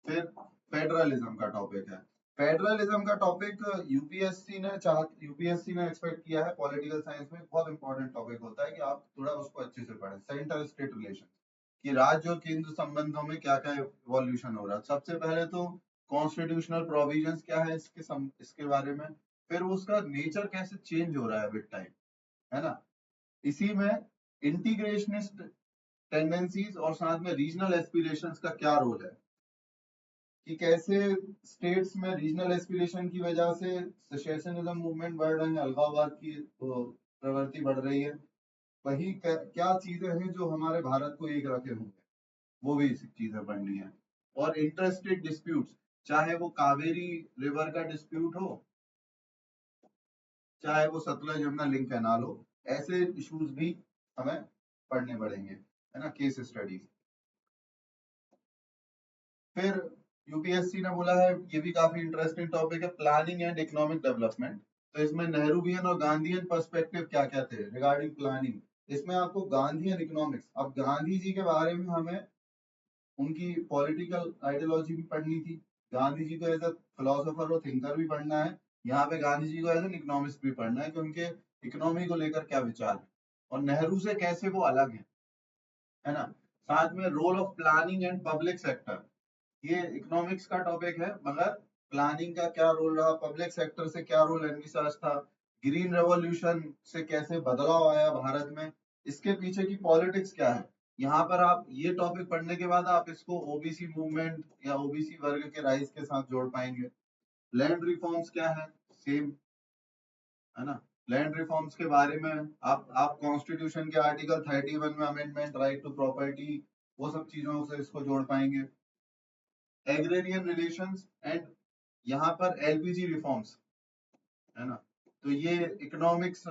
फिर फेडरलिज्म का टॉपिक है। फेडरलिज्म का टॉपिक यूपीएससी ने एक्सपेक्ट किया है, पॉलिटिकल साइंस में बहुत इंपॉर्टेंट टॉपिक होता है कि आप थोड़ा उसको अच्छे से पढ़ें। सेंटर स्टेट रिलेशन, कि राज्य और केंद्र संबंधों में क्या क्या इवोल्यूशन हो रहा है। सबसे पहले तो कॉन्स्टिट्यूशनल प्रोविजंस क्या है इसके बारे में, फिर उसका नेचर कैसे चेंज हो रहा है विद टाइम, है ना। इसी में इंटीग्रेशनिस्ट टेंडेंसीज और साथ में रीजनल एस्पिरेशंस का क्या रोल है, कि कैसे स्टेट्स में रीजनल एस्पिरेशन की वजह से सेशनिज्म मूवमेंट बढ़ रहे हैं, अलगाववाद की प्रवृत्ति बढ़ रही है। वही क्या चीजें हैं जो हमारे भारत को एक रखे होंगे, वो भी चीजें पढ़नी है। और इंटरस्टेट डिस्प्यूट्स, चाहे वो कावेरी रिवर का डिस्प्यूट हो, चाहे वो सतलज यमुना लिंक कैनाल हो, ऐसे इश्यूज भी हमें पढ़ने पड़ेंगे। है ना, केस स्टडीज। फिर यूपीएससी ने बोला है, ये भी काफी इंटरेस्टिंग टॉपिक है, प्लानिंग एंड इकोनॉमिक डेवलपमेंट। तो इसमें नेहरूवियन और गांधीयन पर्सपेक्टिव क्या क्या थे रिगार्डिंग प्लानिंग। इसमें आपको गांधीयन इकोनॉमिक्स, अब गांधी जी के बारे में हमें उनकी पॉलिटिकल आइडियोलॉजी भी पढ़नी थी, गांधी जी को एज अ फिलोसोफर और थिंकर भी पढ़ना है, यहाँ पे गांधी जी को एज एन इकोनॉमिस्ट भी पढ़ना है कि उनके इकोनॉमी को लेकर क्या विचार है और नेहरू से कैसे वो अलग है ना। साथ में role of planning and public sector, ये इकोनॉमिक्स का टॉपिक है मगर प्लानिंग का क्या रोल रहा, पब्लिक सेक्टर से क्या रोल एनविसाज था, ग्रीन रेवोल्यूशन से कैसे बदलाव आया भारत में, इसके पीछे की पॉलिटिक्स क्या है। यहाँ पर आप ये टॉपिक पढ़ने के बाद आप इसको ओबीसी मूवमेंट या ओबीसी वर्ग के राइज के साथ जोड़ पाएंगे। लैंड रिफॉर्म्स क्या है, सेम, है ना। लैंड रिफॉर्म्स के बारे में आप कॉन्स्टिट्यूशन के आर्टिकल 31 में अमेंडमेंट, राइट टू प्रॉपर्टी, वो सब चीजों से इसको जोड़ पाएंगे। एग्रेरियन रिलेशंस एंड यहाँ पर एलपीजी रिफॉर्म्स, है ना। तो ये इकोनॉमिक्स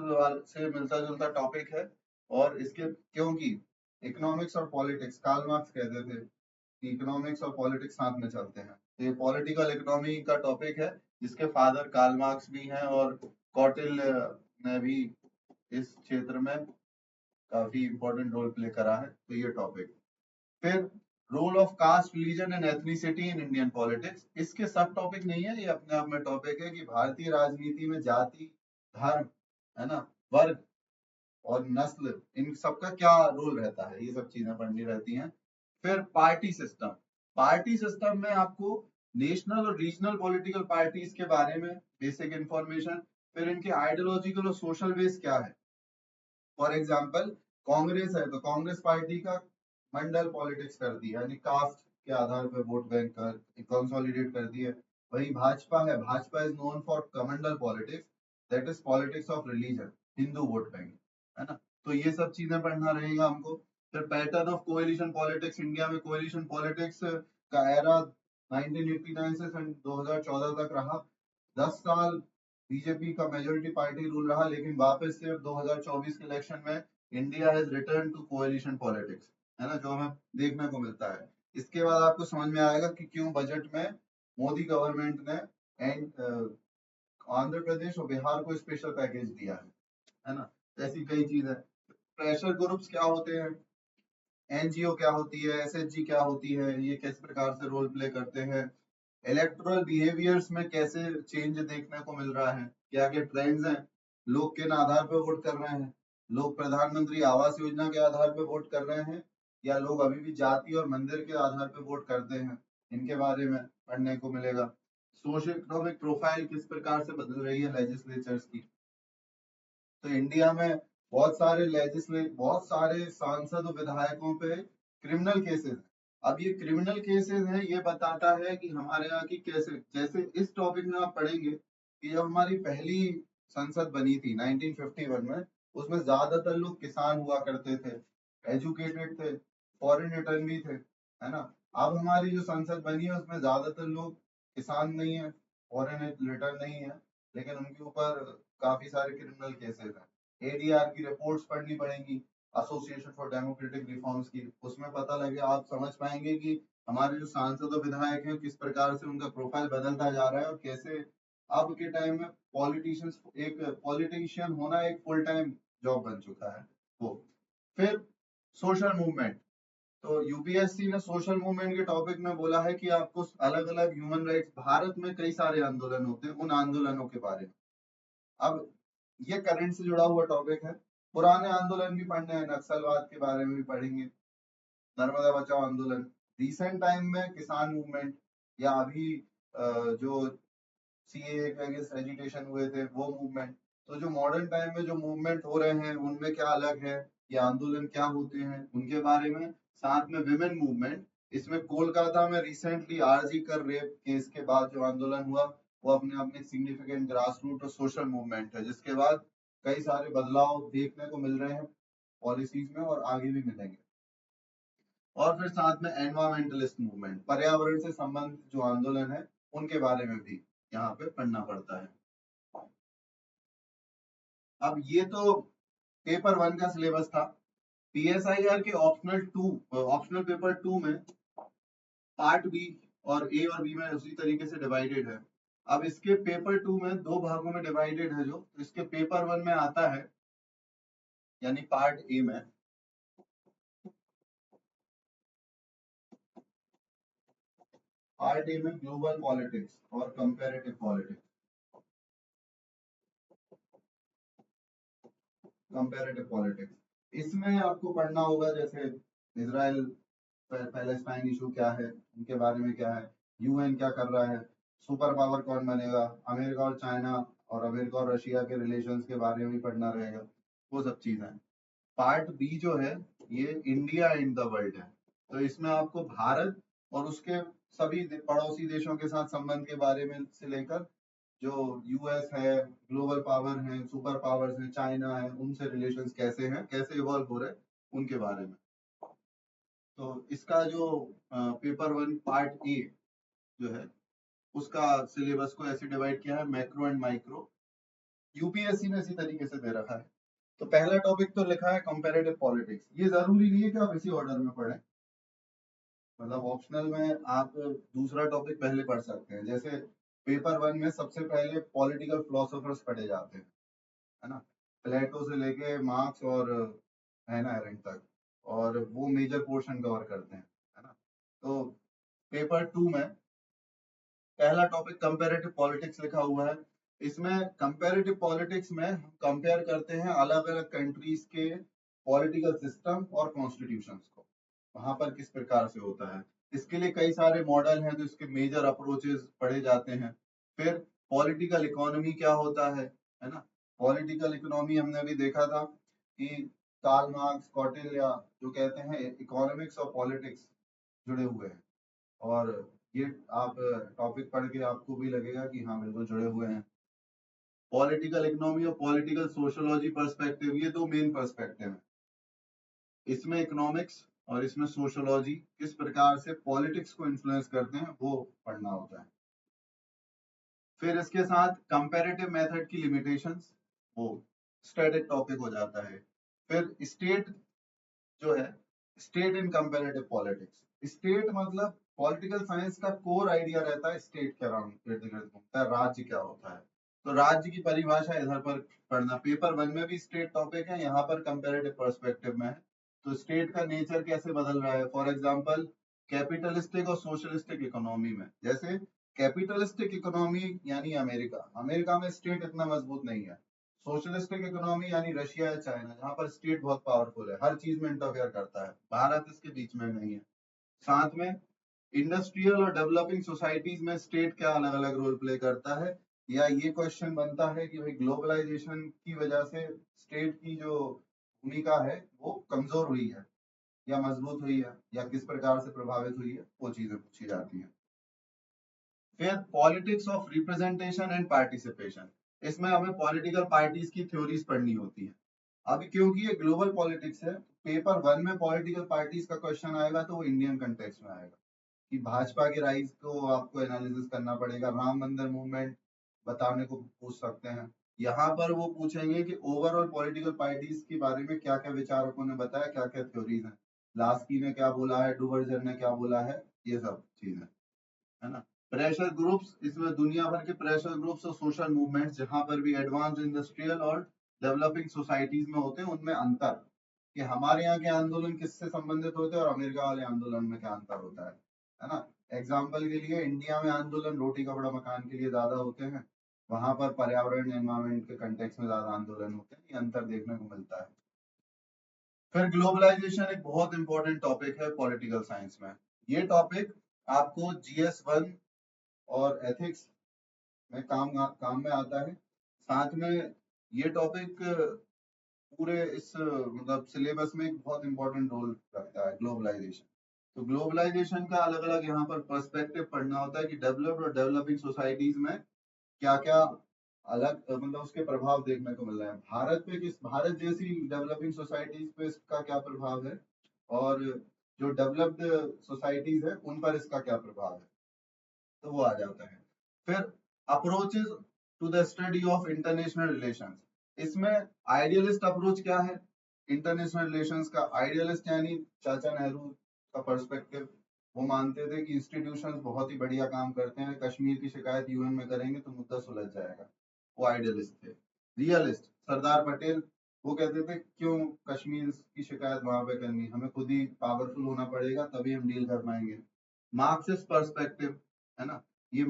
से मिलता जुलता टॉपिक है और इसके, क्योंकि इकोनॉमिक्स और पॉलिटिक्स, कार्ल मार्क्स कहते थे कि इकोनॉमिक्स और पॉलिटिक्स साथ में चलते हैं, तो ये पॉलिटिकल इकोनॉमी का टॉपिक है जिसके फादर कार्ल मार्क्स भी हैं और कौटिल्य ने भी इस क्षेत्र में काफी इंपॉर्टेंट रोल प्ले करा है, तो ये टॉपिक। फिर role of caste, religion and ethnicity in Indian politics, इसके सब टॉपिक नहीं है, ये अपने आप में टॉपिक है कि भारतीय राजनीति में जाति, धर्म, है ना, वर्ग और नस्ल, इन सबका क्या रोल रहता है, ये सब चीजें पढ़नी रहती हैं। फिर पार्टी सिस्टम में आपको नेशनल और रीजनल पॉलिटिकल पार्टीज के बारे में बेसिक इंफॉर्मेशन, फिर इनके आइडियोलॉजिकल और सोशल बेस क्या है। फॉर एग्जाम्पल कांग्रेस है तो कांग्रेस पार्टी का मंडल पॉलिटिक्स कर दी, यानी कास्ट के आधार पर वोट बैंक कर कंसोलिडेट कर दी है। वही भाजपा है, भाजपा इज नोन फॉर कमंडल politics, that is politics of religion, Hindu vote bank, है ना। तो ये सब चीजें पढ़ना रहेगा हमको। फिर pattern of coalition politics, India में कोएलिशन पॉलिटिक्स का एरा 1989 से सन 2014 तक रहा। 10 साल बीजेपी का मेजोरिटी पार्टी रूल रहा, लेकिन वापस से 2024 के इलेक्शन में India has return to coalition politics, है ना, जो हमें देखने को मिलता है। इसके बाद आपको समझ में आएगा कि क्यों बजट में मोदी गवर्नमेंट ने एंड आंध्र प्रदेश और बिहार को स्पेशल पैकेज दिया है ना। ऐसी कई चीजें। प्रेशर ग्रुप्स क्या होते हैं, एनजीओ क्या होती है, एसएचजी क्या होती है, ये किस प्रकार से रोल प्ले करते हैं, इलेक्टोरल बिहेवियर्स में कैसे चेंज देखने को मिल रहा है, क्या क्या ट्रेंड्स हैं, लोग किन आधार पर वोट कर रहे हैं, लोग प्रधानमंत्री आवास योजना के आधार पर वोट कर रहे हैं या लोग अभी भी जाति और मंदिर के आधार पर वोट करते हैं, इनके बारे में पढ़ने को मिलेगा। सोशल इकोनॉमिक प्रोफाइल किस प्रकार से बदल रही है लेजिस्लेचर्स की। तो इंडिया में बहुत सारे सांसद और विधायकों पे क्रिमिनल केसेस हैं। अब ये क्रिमिनल केसेस हैं, ये बताता है कि हमारे यहाँ की कैसे, जैसे इस टॉपिक में आप पढ़ेंगे कि जब हमारी पहली संसद बनी थी 1951 में, उसमें ज्यादातर लोग किसान हुआ करते थे, एजुकेटेड थे, फॉरेन रिटर्न भी थे, है ना। अब हमारी जो संसद बनी है उसमें ज्यादातर लोग किसान नहीं है, फॉरेन रिटर्न नहीं है, लेकिन उनके ऊपर काफी सारे क्रिमिनल केसेस हैं। एडीआर की रिपोर्ट्स पढ़नी पड़ेंगी, एसोसिएशन फॉर डेमोक्रेटिक रिफॉर्म्स की, उसमें पता लगे, आप समझ पाएंगे कि हमारे जो सांसद और विधायक हैं किस प्रकार से उनका प्रोफाइल बदलता जा रहा है और कैसे अब के टाइम में पॉलिटिशियन होना एक फुल टाइम जॉब बन चुका है वो। फिर सोशल मूवमेंट, तो यूपीएससी ने सोशल मूवमेंट के टॉपिक में बोला है कि आपको अलग अलग ह्यूमन राइट्स, भारत में कई सारे आंदोलन होते हैं, उन आंदोलनों के बारे में। अब ये करंट से जुड़ा हुआ टॉपिक है, पुराने आंदोलन भी पढ़ने हैं, नक्सलवाद के बारे में भी पढ़ेंगे, नर्मदा बचाओ आंदोलन, रिसेंट टाइम में किसान मूवमेंट, या अभी जो सीए के अगेंस्ट एजिटेशन हुए थे वो मूवमेंट। तो जो मॉडर्न टाइम में जो मूवमेंट हो रहे हैं उनमें क्या अलग है, ये आंदोलन क्या होते हैं, उनके बारे में। साथ में विमेन मूवमेंट, इसमें कोलकाता में रिसेंटली आरजी कर रेप केस के बाद जो आंदोलन हुआ वो अपने आप में सिग्निफिकेंट ग्रास रूट और सोशल मूवमेंट है, जिसके बाद कई सारे बदलाव देखने को मिल रहे हैं पॉलिसीज में और आगे भी मिलेंगे। और फिर साथ में एनवायरमेंटलिस्ट मूवमेंट, पर्यावरण से संबंधित जो आंदोलन है उनके बारे में भी यहाँ पे पढ़ना पड़ता है। अब ये तो पेपर 1 का सिलेबस था। PSIR के ऑप्शनल पेपर 2 में पार्ट बी और ए और बी में उसी तरीके से डिवाइडेड है। अब इसके पेपर 2 में दो भागों में डिवाइडेड है, जो तो इसके पेपर 1 में आता है, यानी पार्ट ए में ग्लोबल पॉलिटिक्स और कंपैरेटिव पॉलिटिक्स। इसमें आपको पढ़ना होगा जैसे इजराइल पैलेस्टाइन इशू क्या है, उनके बारे में क्या है, यूएन क्या कर रहा है, सुपर पावर कौन बनेगा, अमेरिका और चाइना और अमेरिका और रशिया के रिलेशंस के बारे में भी पढ़ना रहेगा, वो सब चीजें। पार्ट बी जो है ये इंडिया इन द वर्ल्ड है, तो इसमें आपको भारत और उसके सभी पड़ोसी देशों के साथ संबंध के बारे में से लेकर जो यूएस है, ग्लोबल पावर है, सुपर पावर्स है, चाइना है, उनसे रिलेशंस कैसे हैं, कैसे इवॉल्व हो रहे हैं, उनके बारे में। तो इसका जो पेपर 1 पार्ट ए जो है उसका सिलेबस को ऐसे डिवाइड किया है, मैक्रो एंड माइक्रो। यूपीएससी ने इसी तरीके से दे रखा है। तो पहला टॉपिक तो लिखा है कंपैरेटिव पॉलिटिक्स। ये जरूरी नहीं है कि आप इसी ऑर्डर में पढ़ें, मतलब ऑप्शनल में आप दूसरा टॉपिक पहले पढ़ सकते हैं। जैसे पेपर 1 में सबसे पहले पॉलिटिकल फिलोसोफर्स पढ़े जाते हैं, है ना, प्लेटो से लेके मार्क्स और हैना एरेंट तक, और वो मेजर पोर्शन कवर करते हैं, है ना। तो पेपर 2 में पहला टॉपिक कंपैरेटिव पॉलिटिक्स लिखा हुआ है। इसमें कंपैरेटिव पॉलिटिक्स में हम कंपेयर करते हैं अलग अलग कंट्रीज के पॉलिटिकल सिस्टम और कॉन्स्टिट्यूशंस को, वहां पर किस प्रकार से होता है। इसके लिए कई सारे मॉडल हैं, तो इसके मेजर अप्रोचेस पढ़े जाते हैं। फिर पॉलिटिकल इकोनॉमी क्या होता है ना। पॉलिटिकल इकोनॉमी हमने अभी देखा था कि कार्ल मार्क्स, कौटिल्य जो कहते हैं इकोनॉमिक्स और पॉलिटिक्स जुड़े हुए हैं, और ये आप टॉपिक पढ़ के आपको भी लगेगा कि हाँ बिल्कुल जुड़े हुए हैं। पॉलिटिकल इकोनॉमी और पॉलिटिकल सोशियोलॉजी पर्सपेक्टिव, ये दो मेन पर्सपेक्टिव हैं। इसमें इकोनॉमिक्स और इसमें सोशियोलॉजी किस प्रकार से पॉलिटिक्स को इन्फ्लुएंस करते हैं वो पढ़ना होता है। फिर इसके साथ कंपैरेटिव मेथड की लिमिटेशंस, वो स्टैटिक टॉपिक हो जाता है। फिर स्टेट जो है, state in comparative politics. State मतलब पॉलिटिकल साइंस का कोर आइडिया रहता है स्टेट के अराउंड इर्द गिर्द घूमता है, राज्य क्या होता है। तो राज्य की परिभाषा इधर पर पढ़ना। पेपर 1 में भी स्टेट टॉपिक है, यहाँ पर कंपैरेटिव पर्सपेक्टिव में है। तो स्टेट का नेचर कैसे बदल रहा है, फॉर एग्जाम्पल कैपिटलिस्टिक और सोशलिस्टिक इकोनॉमी में। जैसे कैपिटलिस्टिक इकोनॉमी यानी अमेरिका में स्टेट इतना मजबूत नहीं है। सोशलिस्टिक इकोनॉमी यानी रशिया या चाइना, जहां पर स्टेट बहुत पावरफुल है, हर चीज में इंटरफेयर करता है। भारत इसके बीच में नहीं है। साथ में इंडस्ट्रियल और डेवलपिंग सोसाइटीज में स्टेट क्या अलग अलग रोल प्ले करता है, या ये क्वेश्चन बनता है कि भाई ग्लोबलाइजेशन की वजह से स्टेट की जो भूमिका है वो कमजोर हुई है या मजबूत हुई है, या किस प्रकार से प्रभावित हुई है, वो चीजें पूछी जाती हैं। फिर politics of representation and participation, इसमें हमें पॉलिटिकल पार्टीज की थ्योरीज पढ़नी होती है। अभी क्योंकि ये ग्लोबल पॉलिटिक्स है, पेपर 1 में पॉलिटिकल पार्टीज का क्वेश्चन आएगा तो वो इंडियन कंटेक्स्ट में आएगा, कि भाजपा के राइज को आपको एनालिसिस करना पड़ेगा। राम मंदिर मूवमेंट बताने को पूछ सकते हैं। यहाँ पर वो पूछेंगे कि ओवरऑल पॉलिटिकल पार्टीज के बारे में क्या क्या विचारकों ने बताया, क्या क्या थ्योरीज हैं, लास्की ने क्या बोला है, डुवर्जर ने क्या बोला है, ये सब चीजें, है ना। प्रेशर ग्रुप्स, इसमें दुनिया भर के प्रेशर ग्रुप्स और सोशल मूवमेंट्स जहां पर भी एडवांस इंडस्ट्रियल और डेवलपिंग सोसाइटीज में होते हैं, उनमें अंतर, कि हमारे यहाँ के आंदोलन किससे संबंधित होते हैं और अमेरिका वाले आंदोलन में क्या अंतर होता है ना। एग्जाम्पल के लिए इंडिया में आंदोलन रोटी कपड़ा मकान के लिए ज्यादा होते हैं, वहां पर पर्यावरण एनवायरमेंट के कंटेक्स में ज्यादा आंदोलन होते हैं, ये अंतर देखने को मिलता है। फिर ग्लोबलाइजेशन एक बहुत इंपॉर्टेंट टॉपिक है पॉलिटिकल साइंस में। ये टॉपिक आपको GS1 और एथिक्स में काम में आता है। साथ में ये टॉपिक पूरे इस मतलब सिलेबस में एक बहुत इंपॉर्टेंट रोल रखता है, ग्लोबलाइजेशन। तो ग्लोबलाइजेशन का अलग अलग यहाँ पर पर्सपेक्टिव पढ़ना होता है कि डेवलप्ड और डेवलपिंग सोसाइटीज में क्या क्या अलग मतलब उसके प्रभाव देखने को मिल रहे हैं। भारत जैसी डेवलपिंग सोसाइटीज पे इसका क्या प्रभाव है, और जो डेवलप्ड सोसाइटीज है उन पर इसका क्या प्रभाव है, तो वो आ जाता है। फिर approaches to the study of international relations, इसमें आइडियलिस्ट अप्रोच क्या है, इंटरनेशनल रिलेशंस का आइडियलिस्ट यानी चाचा नेहरू का पर्सपेक्टिव, वो मानते थे कि इंस्टीट्यूशंस बहुत ही बढ़िया काम करते हैं, कश्मीर की शिकायत यूएन में करेंगे तो मुद्दा सुलझ जाएगा। वो आइडियलिस्ट थे। रियलिस्ट सरदार पटेल, वो कहते थे क्यों कश्मीर की शिकायत वहां पे करनी, हमें खुद ही पावरफुल होना पड़ेगा तभी हम डील कर पाएंगे। मार्क्सिस्ट पर्सपेक्टिव, है ना, ये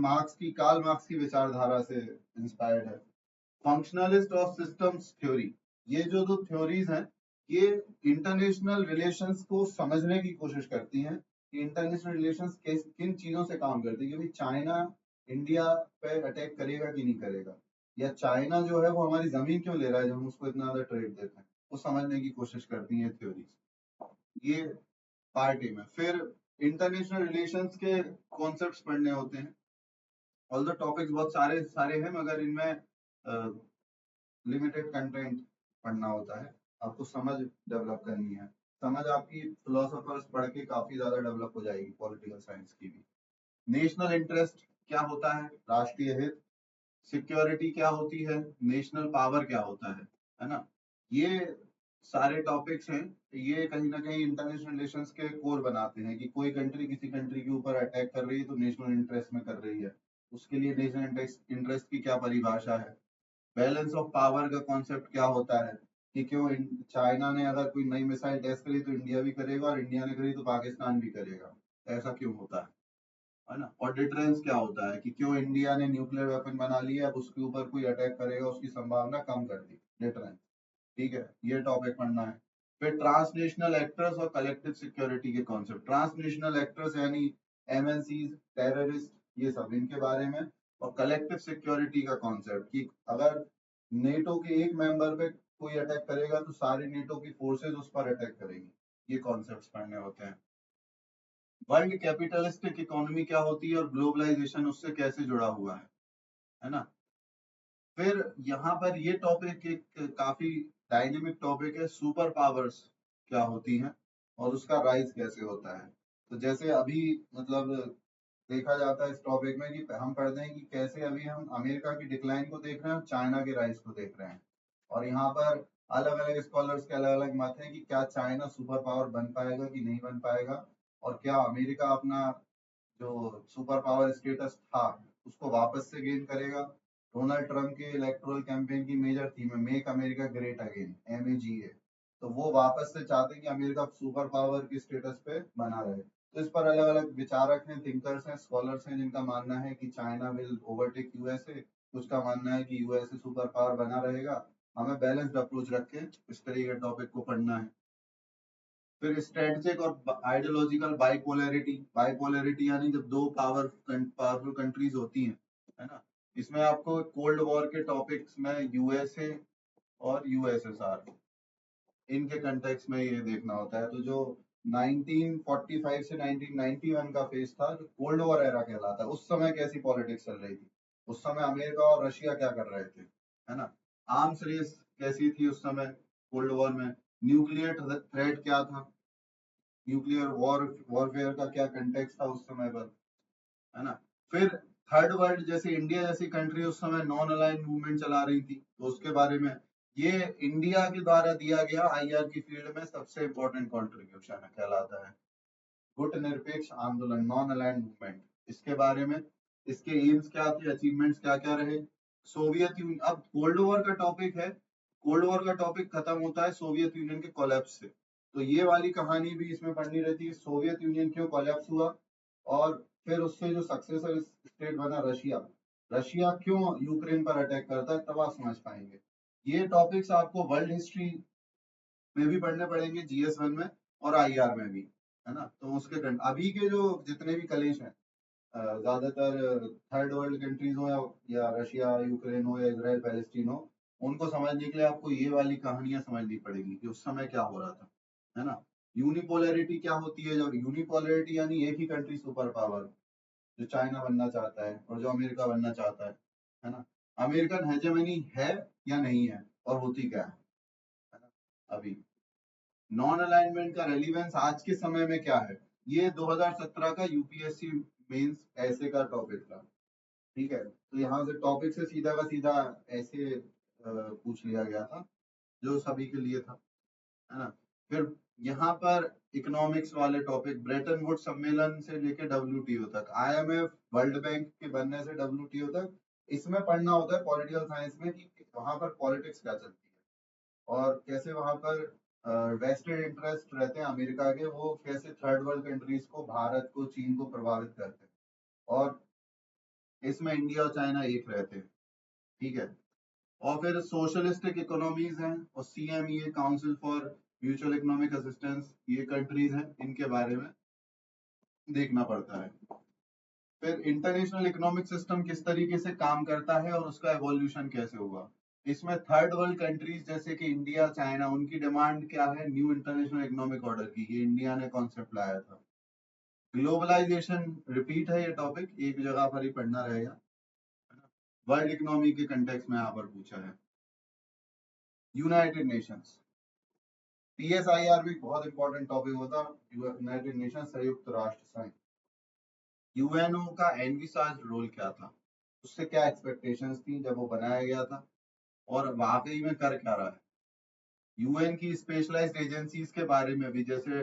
कार्ल मार्क्स की विचारधारा से इंस्पायर्ड है। फंक्शनलिस्ट और सिस्टम्स थ्योरी, ये जो दो थ्योरीज हैं, ये इंटरनेशनल रिलेशंस को समझने की कोशिश करती हैं कि इंटरनेशनल रिलेशंस किन चीजों से काम करती है, क्योंकि चाइना इंडिया पे अटैक करेगा कि नहीं करेगा, या चाइना जो है वो हमारी जमीन क्यों ले रहा है जब हम उसको इतना ज्यादा ट्रेड देते हैं, वो समझने की कोशिश करती हैं थ्योरीज। ये पार्ट ए में। फिर इंटरनेशनल रिलेशंस के कॉन्सेप्ट्स पढ़ने होते हैं। ऑल द टॉपिक्स बहुत सारे सारे हैं, मगर इनमें लिमिटेड कंटेंट पढ़ना होता है। आपको समझ डेवलप करनी है। समझ आपकी फिलोसोफर्स पढ़ के काफी ज्यादा डेवलप हो जाएगी, पॉलिटिकल साइंस की भी। नेशनल इंटरेस्ट क्या होता है, राष्ट्रीय हित। सिक्योरिटी क्या होती है, नेशनल पावर क्या होता है ना। ये सारे टॉपिक्स हैं, ये कहीं ना कहीं इंटरनेशनल रिलेशंस के कोर बनाते हैं कि कोई कंट्री किसी कंट्री के ऊपर अटैक कर रही है तो नेशनल इंटरेस्ट में कर रही है, उसके लिए नेशनल इंटरेस्ट की क्या परिभाषा है। बैलेंस ऑफ पावर का कॉन्सेप्ट क्या होता है कि क्यों चाइना ने अगर कोई नई मिसाइल टेस्ट करी तो इंडिया भी करेगा, और इंडिया ने करी तो पाकिस्तान भी करेगा, ऐसा क्यों होता है ना। और डिटरेंस क्या होता है कि क्यों इंडिया ने न्यूक्लियर वेपन बना लिया, अब उसके ऊपर कोई अटैक करेगा उसकी संभावना कम कर दी, डिटरेंस। ठीक है, ये टॉपिक पढ़ना है। फिर ट्रांसनेशनल एक्टर्स और कलेक्टिव सिक्योरिटी के कॉन्सेप्ट। ट्रांसनेशनल एक्टर्स यानी एमएनसीज, टेररिस्ट, ये सब इनके बारे में। और कलेक्टिव सिक्योरिटी का कॉन्सेप्ट कि अगर नेटो के एक मेंबर पे कोई अटैक करेगा तो सारे नेटो की फोर्सेस उस पर अटैक करेंगी, ये कॉन्सेप्ट्स पढ़ने होते हैं। वर्ल्ड कैपिटलिस्टिक इकोनॉमी क्या होती है और ग्लोबलाइजेशन उससे कैसे जुड़ा हुआ है ना। फिर यहाँ पर ये टॉपिक एक काफी डायनेमिक टॉपिक है, सुपर पावर्स क्या होती हैं और उसका राइज कैसे होता है। तो जैसे अभी मतलब देखा जाता है इस टॉपिक में कि हम पढ़ते हैं कि कैसे अभी हम अमेरिका की डिक्लाइन को देख रहे हैं और चाइना के राइज को देख रहे हैं, और यहाँ पर अलग अलग स्कॉलर्स के अलग अलग मत हैं कि क्या चाइना सुपर पावर बन पाएगा कि नहीं बन पाएगा, और क्या अमेरिका अपना जो सुपर पावर स्टेटस था उसको वापस से गेन करेगा। डोनाल्ड ट्रंप के इलेक्टोरल कैंपेन की मेजर थीम है make America great again, MAGA। तो वो वापस से चाहते हैं कि अमेरिका सुपर पावर के स्टेटस पे बना रहे। तो इस पर अलग अलग विचारक हैं, थिंकर्स हैं, स्कॉलर्स हैं, जिनका मानना है कि चाइना विल ओवरटेक यूएसए, कुछ का मानना है कि यूएसए सुपर पावर बना रहेगा। हमें बैलेंस्ड अप्रोच रख के इस तरह के टॉपिक को पढ़ना है। फिर स्ट्रेटेजिक और आइडियोलॉजिकल बाइपोलैरिटी। बाइपोलैरिटी यानी जब दो पावरफुल कंट्रीज होती हैं, है ना। इसमें आपको कोल्ड वॉर के टॉपिक्स में यूएसए और यूएसएसआर, इनके कंटेक्स्ट में ये देखना होता है। तो जो 1945 से 1991 का फेज था जो कोल्ड वॉर एरा कहलाता है, उस समय कैसी पॉलिटिक्स चल रही थी, उस समय अमेरिका और रशिया क्या कर रहे थे, है ना। आर्म्स रेस कैसी थी उस समय कोल्ड वॉर में, न्यूक्लियर थ्रेट क्या था, न्यूक्लियर वॉरफेयर का क्या कंटेक्स्ट था उस समय पर, है ना। फिर थर्ड वर्ल्ड जैसे इंडिया जैसी कंट्री उस समय नॉन अलाइन मूवमेंट चला रही थी, तो उसके बारे में ये इंडिया के द्वारा दिया गया आईआर की फील्ड में सबसे इंपॉर्टेंट कॉन्ट्रीब्यूशन कहलाता है। गुट निरपेक्ष आंदोलन, नॉन अलाइंड मूवमेंट, इसके बारे में, इसके एम्स क्या थे, अचीवमेंट्स क्या क्या रहे। सोवियत यूनियन, अब कोल्ड वॉर का टॉपिक है, कोल्ड वॉर का टॉपिक खत्म होता है सोवियत यूनियन के कोलैप्स से, तो ये वाली कहानी भी इसमें पढ़नी रहती है, सोवियत यूनियन क्यों कोलैप्स हुआ, और फिर उससे जो सक्सेसर स्टेट बना रशिया, रशिया क्यों यूक्रेन पर अटैक करता है, तब आप समझ पाएंगे। ये टॉपिक्स आपको वर्ल्ड हिस्ट्री में भी पढ़ने पड़ेंगे, GS1 में और IR में भी, है ना। तो उसके अभी के जो जितने भी कलेश हैं, ज्यादातर थर्ड वर्ल्ड कंट्रीज हो या रशिया यूक्रेन हो या इसराइल पैलेस्टीन हो, उनको समझने के लिए आपको ये वाली कहानियां समझनी पड़ेगी कि उस समय क्या हो रहा था, है ना। यूनिपोलैरिटी क्या होती है, जब यूनिपोलैरिटी यानी एक ही कंट्री सुपर पावर, जो चाइना बनना चाहता है और जो अमेरिका बनना चाहता है ना। अमेरिकन हेजेमनी है या नहीं है, और होती क्या है ना। अभी नॉन अलाइनमेंट का रेलिवेंस आज के समय में क्या है, ये 2017 का यूपीएससी मेंस ऐसे का टॉपिक था। ठीक है, तो यहाँ से टॉपिक से सीधा का सीधा ऐसे पूछ लिया गया था जो सभी के लिए था। है ना। फिर यहाँ पर इकोनॉमिक्स वाले टॉपिक ब्रेटन वुड सम्मेलन से लेके WTO तक, IMF, वर्ल्ड बैंक के बनने से WTO तक, इसमें पढ़ना होता है पॉलिटिकल साइंस में कि वहां पर पॉलिटिक्स क्या चलती है और कैसे वहां पर वेस्टेड इंटरेस्ट रहते हैं अमेरिका के, वो कैसे थर्ड वर्ल्ड कंट्रीज को, भारत को, चीन को प्रभावित करते हैं, और इसमें इंडिया और चाइना एक रहते हैं। ठीक है। और फिर सोशलिस्टिक इकोनॉमीज हैं और CME council for mutual economic assistance, ये कंट्रीज हैं, इनके बारे में देखना पड़ता है। फिर इंटरनेशनल इकोनॉमिक सिस्टम किस तरीके से काम करता है और उसका एवोल्यूशन कैसे हुआ। इसमें थर्ड वर्ल्ड कंट्रीज जैसे कि इंडिया, चाइना, उनकी डिमांड क्या है न्यू इंटरनेशनल इकोनॉमिक ऑर्डर की, ये इंडिया ने कॉन्सेप्ट लाया था। ग्लोबलाइजेशन रिपीट है, ये टॉपिक एक जगह पर ही पढ़ना रहेगा, वर्ल्ड इकोनॉमी के कंटेक्स्ट में यहाँ पर पूछा है। यूनाइटेड नेशंस, PSIR भी बहुत इंपॉर्टेंट टॉपिक होता है। यूनाइटेड नेशन, संयुक्त राष्ट्र संघ, UNO का एनविसाज रोल क्या था, उससे क्या एक्सपेक्टेशंस थी जब वो बनाया गया था, और वाकई में कर क्या रहा है। UN की स्पेशलाइज्ड एजेंसीज के बारे में भी, जैसे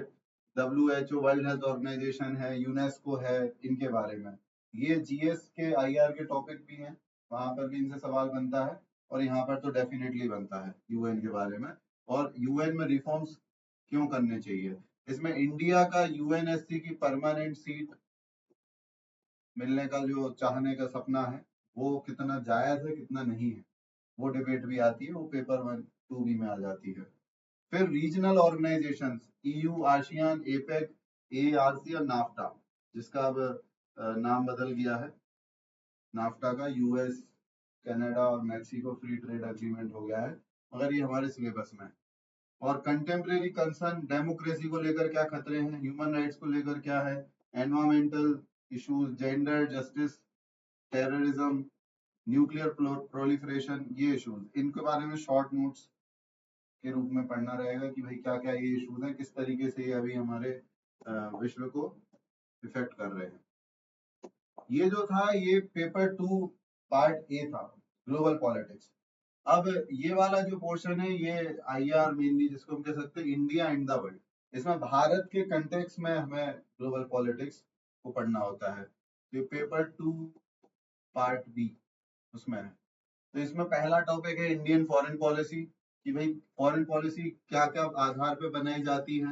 WHO, वर्ल्ड हेल्थ ऑर्गेनाइजेशन है, यूनेस्को है, इनके बारे में। ये GS के IR के टॉपिक भी हैं, वहां पर भी इनसे सवाल बनता है, और यहाँ पर तो डेफिनेटली बनता है UN के बारे में। और UN में रिफॉर्म्स क्यों करने चाहिए। इसमें इंडिया का UNSC की परमानेंट सीट मिलने का जो चाहने का सपना है, वो कितना जायज है कितना नहीं है, वो डिबेट भी आती है, वो पेपर 1-2 में आ जाती है। फिर regional organisations, EU, ASEAN, APEC, ARC और नाफ्टा, जिसका अब नाम बदल गया है, नाफ्टा का US, कनाडा और मैक्सिको फ्री ट्रेड एग्रीमेंट हो गया है, मगर ये हमारे सिलेबस में है। और कंटेम्प्रेरी कंसर्न, डेमोक्रेसी को लेकर क्या खतरे हैं, ह्यूमन राइट्स को लेकर क्या है, environmental issues, gender justice, terrorism, nuclear proliferation, ये इश्यूज, इनके बारे में शॉर्ट नोट्स के रूप में पढ़ना रहेगा कि भाई क्या क्या ये इश्यूज हैं, किस तरीके से ये अभी हमारे विश्व को इफेक्ट कर रहे हैं। ये जो था ये पेपर 2 पार्ट A था, ग्लोबल पॉलिटिक्स। अब ये वाला जो पोर्शन है ये IR मेनली, जिसको हम कह सकते हैं इंडिया एंड द वर्ल्ड, इसमें भारत के कंटेक्स्ट में हमें ग्लोबल पॉलिटिक्स को पढ़ना होता है। ये पेपर 2 पार्ट B उसमें है। तो इसमें पहला टॉपिक है इंडियन फॉरेन पॉलिसी, कि भाई फॉरेन पॉलिसी क्या क्या आधार पे बनाई जाती है,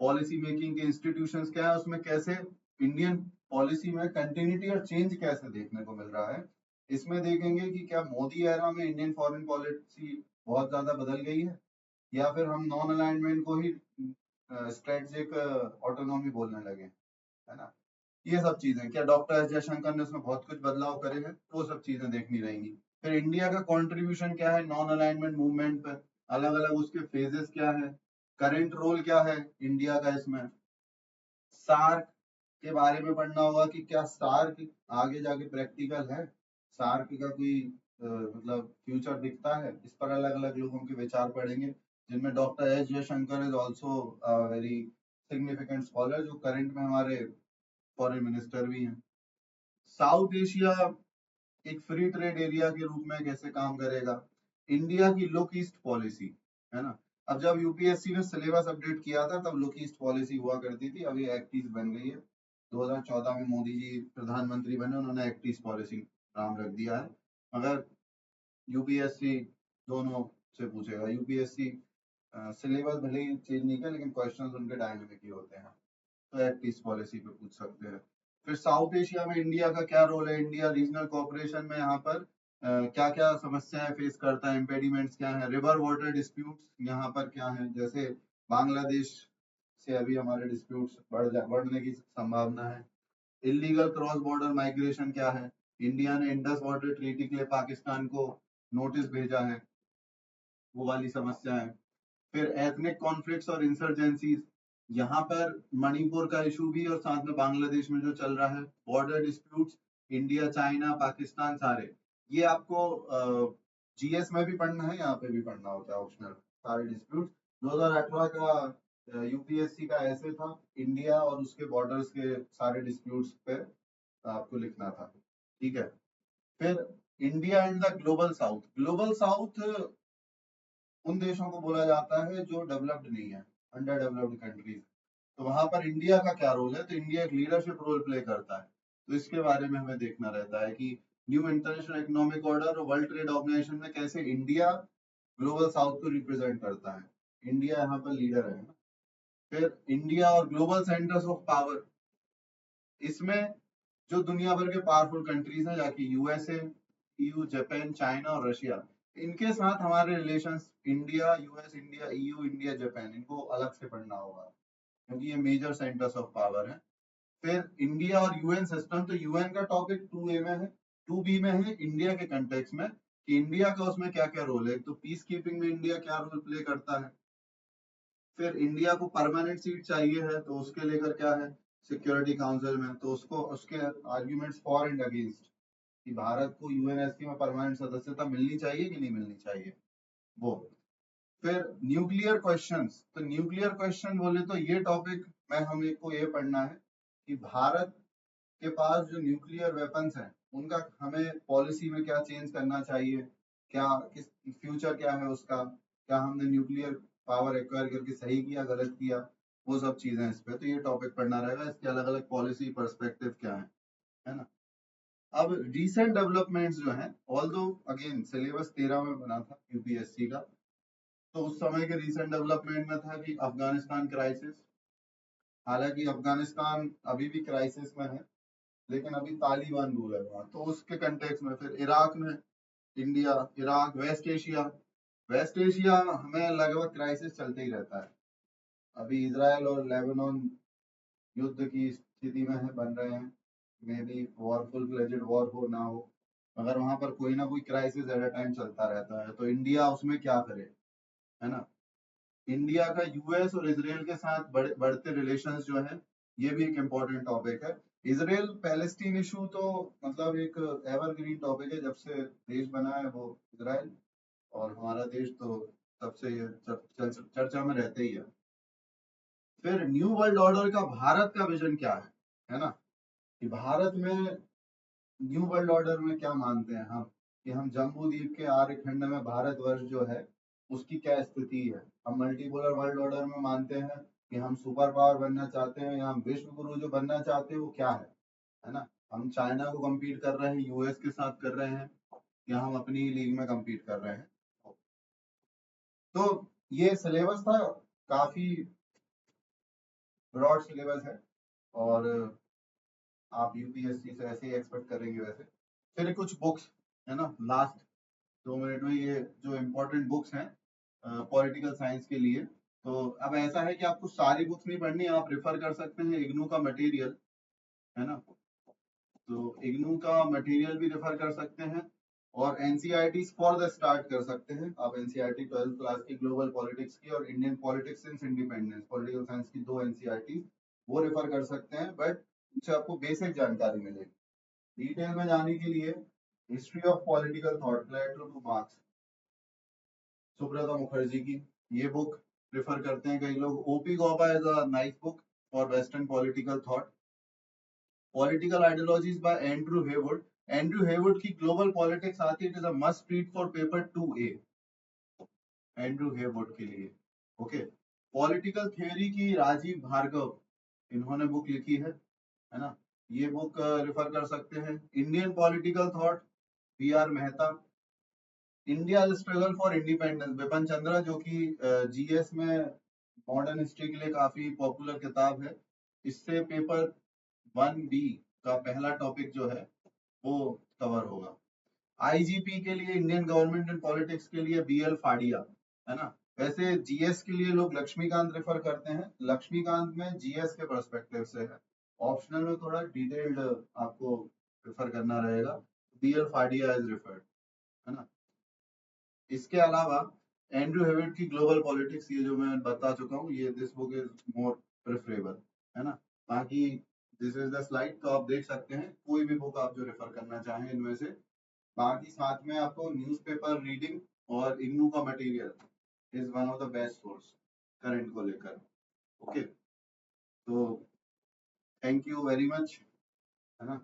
पॉलिसी मेकिंग के इंस्टीट्यूशंस क्या है, उसमें कैसे इंडियन पॉलिसी में कंटिन्यूटी और चेंज कैसे देखने को मिल रहा है। इसमें देखेंगे कि क्या मोदी एरा में इंडियन फॉरेन पॉलिसी बहुत ज्यादा बदल गई है, या फिर हम नॉन अलाइनमेंट को ही स्ट्रेटेजिक ऑटोनॉमी बोलने लगे, है ना। ये सब चीजें, क्या डॉक्टर एस जयशंकर ने उसमें बहुत कुछ बदलाव करे हैं, वो सब चीजें देखनी रहेंगी। फिर इंडिया का कंट्रीब्यूशन क्या है नॉन अलाइनमेंट मूवमेंट पर, अलग अलग उसके फेजेस क्या है, करंट रोल क्या है इंडिया का इसमें। सार्क के बारे में पढ़ना होगा कि क्या सार्क आगे जाके प्रैक्टिकल है, सार्क का कोई मतलब फ्यूचर दिखता है, इस पर अलग अलग लोगों के विचार पढ़ेंगे, जिनमें doctor S Jaishankar is also very significant scholar, जो करंट में हमारे फॉरेन मिनिस्टर भी हैं। साउथ एशिया एक फ्री ट्रेड एरिया के रूप में कैसे काम करेगा, इंडिया की लुक ईस्ट पॉलिसी, है ना। अब जब UPSC ने सिलेबस अपडेट किया था तब लुक ईस्ट पॉलिसी हुआ करती थी, अभी एक्ट ईस्ट बन गई है। 2014 में मोदी जी प्रधानमंत्री बने, उन्होंने एक्ट ईस्ट पॉलिसी नाम रख दिया है, मगर UPSC दोनों से पूछेगा। UPSC सिलेबस भले ही चेंज नहीं किया, लेकिन क्वेश्चंस उनके डायनेमिक ही होते हैं, तो एक्ट ईस्ट पॉलिसी पे पूछ सकते हैं। फिर साउथ एशिया में इंडिया का क्या रोल है, इंडिया रीजनल कोऑपरेशन में यहाँ पर क्या क्या समस्याएं फेस करता है, इम्पेडिमेंट्स क्या है, रिवर वाटर डिस्प्यूट्स यहाँ पर क्या है, जैसे बांग्लादेश से अभी हमारे डिस्प्यूट्स बढ़ने की संभावना है। इलीगल क्रॉस बॉर्डर माइग्रेशन क्या है, इंडिया ने इंडस वाटर ट्रीटी के लिए पाकिस्तान को नोटिस भेजा है, वो वाली समस्या है। फिर एथनिक कॉन्फ्लिक्ट्स और इंसर्जेंसीज, यहाँ पर मणिपुर का इशू भी और साथ में बांग्लादेश में जो चल रहा है, border disputes, India, China, Pakistan, सारे ये आपको GS में भी पढ़ना है, यहाँ पे भी पढ़ना होता है ऑप्शनल, सारे डिस्प्यूट। 2018 का UPSC का ऐसे था, इंडिया और उसके बॉर्डर्स के सारे डिस्प्यूट्स पे आपको लिखना था। ठीक है। फिर India and the global south, global south उन देशों को बोला जाता है जो डेवलप्ड नहीं है, अंडर डेवलप्ड कंट्रीज। तो वहां पर इंडिया का क्या रोल है? तो इंडिया एक लीडरशिप रोल प्ले करता है। तो इसके बारे में हमें देखना रहता है कि न्यू इंटरनेशनल इकोनॉमिक ऑर्डर और वर्ल्ड ट्रेड ऑर्गेनाइजेशन में कैसे इंडिया ग्लोबल साउथ को रिप्रेजेंट करता है। इंडिया यहाँ पर लीडर है ना। फिर इंडिया और ग्लोबल सेंटर्स ऑफ पावर, इसमें जो दुनिया भर के पावरफुल कंट्रीज हैं, जाके यूएसए, ईयू, जापान, चाइना और रशिया, इनके साथ हमारे relations, India, US, India, EU, India, Japan, इनको अलग से पढ़ना होगा क्योंकि ये मेजर सेंटर्स ऑफ पावर है। फिर इंडिया और यूएन सिस्टम, तो यूएन का टॉपिक 2A में है, 2B में है इंडिया के कंटेक्स्ट में कि इंडिया का उसमें क्या क्या रोल है। तो पीस कीपिंग में इंडिया क्या रोल प्ले करता है। फिर इंडिया को परमानेंट सीट चाहिए है, तो उसके लेकर क्या है सिक्योरिटी काउंसिल में, तो उसको उसके आर्ग्यूमेंट्स फॉर एंड अगेंस्ट कि भारत को यूएनएससी में परमानेंट सदस्यता मिलनी चाहिए कि नहीं मिलनी चाहिए वो। फिर न्यूक्लियर क्वेश्चंस, तो न्यूक्लियर क्वेश्चन बोले तो ये टॉपिक में हम एक को ये पढ़ना है कि भारत के पास जो न्यूक्लियर वेपन्स हैं उनका हमें पॉलिसी में क्या चेंज करना चाहिए, क्या किस फ्यूचर क्या है उसका, क्या हमने न्यूक्लियर पावर एक्वायर करके सही किया गलत किया, वो सब चीजें इस पे। तो ये टॉपिक पढ़ना रहेगा, इसके अलग अलग पॉलिसी पर्सपेक्टिव क्या है ना। अब रिसेंट डेवलपमेंट्स जो हैं, ऑल्दो अगेन सिलेबस 13 में बना था यूपीएससी का, तो उस समय के रिसेंट डेवलपमेंट में था कि अफगानिस्तान क्राइसिस। हालांकि अफगानिस्तान अभी भी क्राइसिस में है, लेकिन अभी तालिबान रूल है वहां, तो उसके कंटेक्स्ट में फिर इराक में India, Iraq, West Asia. West Asia हमें लगभग क्राइसिस चलते ही रहता है। अभी इजराइल और लेबनान युद्ध की स्थिति में है, बन रहे हैं, may be war, full fledged war हो ना हो, मगर वहां पर कोई ना कोई क्राइसिस एट अ टाइम चलता रहता है। तो इंडिया उसमें क्या करे, है ना। इंडिया का यूएस और इसराइल के साथ बढ़ते रिलेशंस जो है, ये भी एक इम्पोर्टेंट टॉपिक है। इसराइल पैलेस्टीन इशू तो मतलब एक एवरग्रीन टॉपिक है, जब से देश बना है वो इसराइल, और हमारा देश तो तब से ये चर्चा में रहते ही है। फिर न्यू वर्ल्ड ऑर्डर का भारत का विजन क्या है ना, कि भारत में न्यू वर्ल्ड ऑर्डर में क्या मानते हैं हम, कि हम जम्बू द्वीप के आर्य खंड में भारतवर्ष जो है उसकी क्या स्थिति है। हम मल्टीपोलर वर्ल्ड ऑर्डर में मानते हैं कि हम सुपर पावर बनना चाहते हैं, या हम विश्व गुरु जो बनना चाहते हैं वो क्या है ना। हम चाइना को कम्पीट कर रहे हैं, यूएस के साथ कर रहे हैं, या हम अपनी लीग में कम्पीट कर रहे हैं। तो ये सिलेबस था, काफी ब्रॉड सिलेबस है, और आप यूपीएससी से ऐसे ही एक्सपेक्ट करेंगे वैसे। फिर कुछ बुक्स है ना, लास्ट 2 मिनट में, ये जो इम्पोर्टेंट बुक्स हैं पॉलिटिकल साइंस के लिए। तो अब ऐसा है कि आपको सारी बुक्स नहीं पढ़नी, आप रेफर कर सकते हैं इग्नू का मटेरियल, है ना। तो इग्नू का मटेरियल भी रेफर कर सकते हैं, और एनसीईआरटी फॉर द स्टार्ट कर सकते हैं आप। एनसीईआरटी 12th क्लास की ग्लोबल पॉलिटिक्स की और Indian politics since independence political science की 2 एनसीईआरटी, वो रेफर कर सकते हैं, बट उससे आपको बेसिक जानकारी मिलेगी। डिटेल में जाने के लिए history of political thought, Plato to Marx, Subrata Mukherjee की, ये बुक प्रेफर करते हैं कई लोग। OP Gauba is a nice book for western political thought. Political ideologies by Andrew Heywood, Andrew Heywood की ग्लोबल पॉलिटिक्स आती है, it is a must read for paper 2A, Andrew Heywood के लिए। ओके। पॉलिटिकल थ्योरी की राजीव भार्गव, इन्होंने बुक लिखी है ना, ये बुक रेफर कर सकते हैं। Indian political thought, B.R. Mehta. India struggle for independence, Bipin Chandra, जो कि जीएस में मॉडर्न हिस्ट्री के लिए काफी पॉपुलर किताब है। इससे पेपर 1B का पहला टॉपिक जो है वो कवर होगा। आईजीपी के लिए, इंडियन गवर्नमेंट एंड पॉलिटिक्स के लिए BL फाडिया, है ना। वैसे जीएस के लिए लोग लक्ष्मीकांत रेफर करते हैं, लक्ष्मीकांत में जीएस के पर्सपेक्टिव से है। ऑप्शनल में थोड़ा डिटेल्ड आपको रेफर करना रहेगा। BL फाडिया इज रेफर्ड, है ना। इसके अलावा एंड्रू हेविड की ग्लोबल पॉलिटिक्स, ये जो मैं बता चुका हूँ, ये this book is more preferable, है ना। बाकी दिस इज द स्लाइड, तो आप देख सकते हैं कोई भी बुक आप जो रेफर करना चाहें इनमें से। बाकी साथ में आपको न्यूज़पेपर रीडिंग और इग्नू का material is one of the best source current को लेकर। ओके, तो थैंक यू वेरी मच, है ना।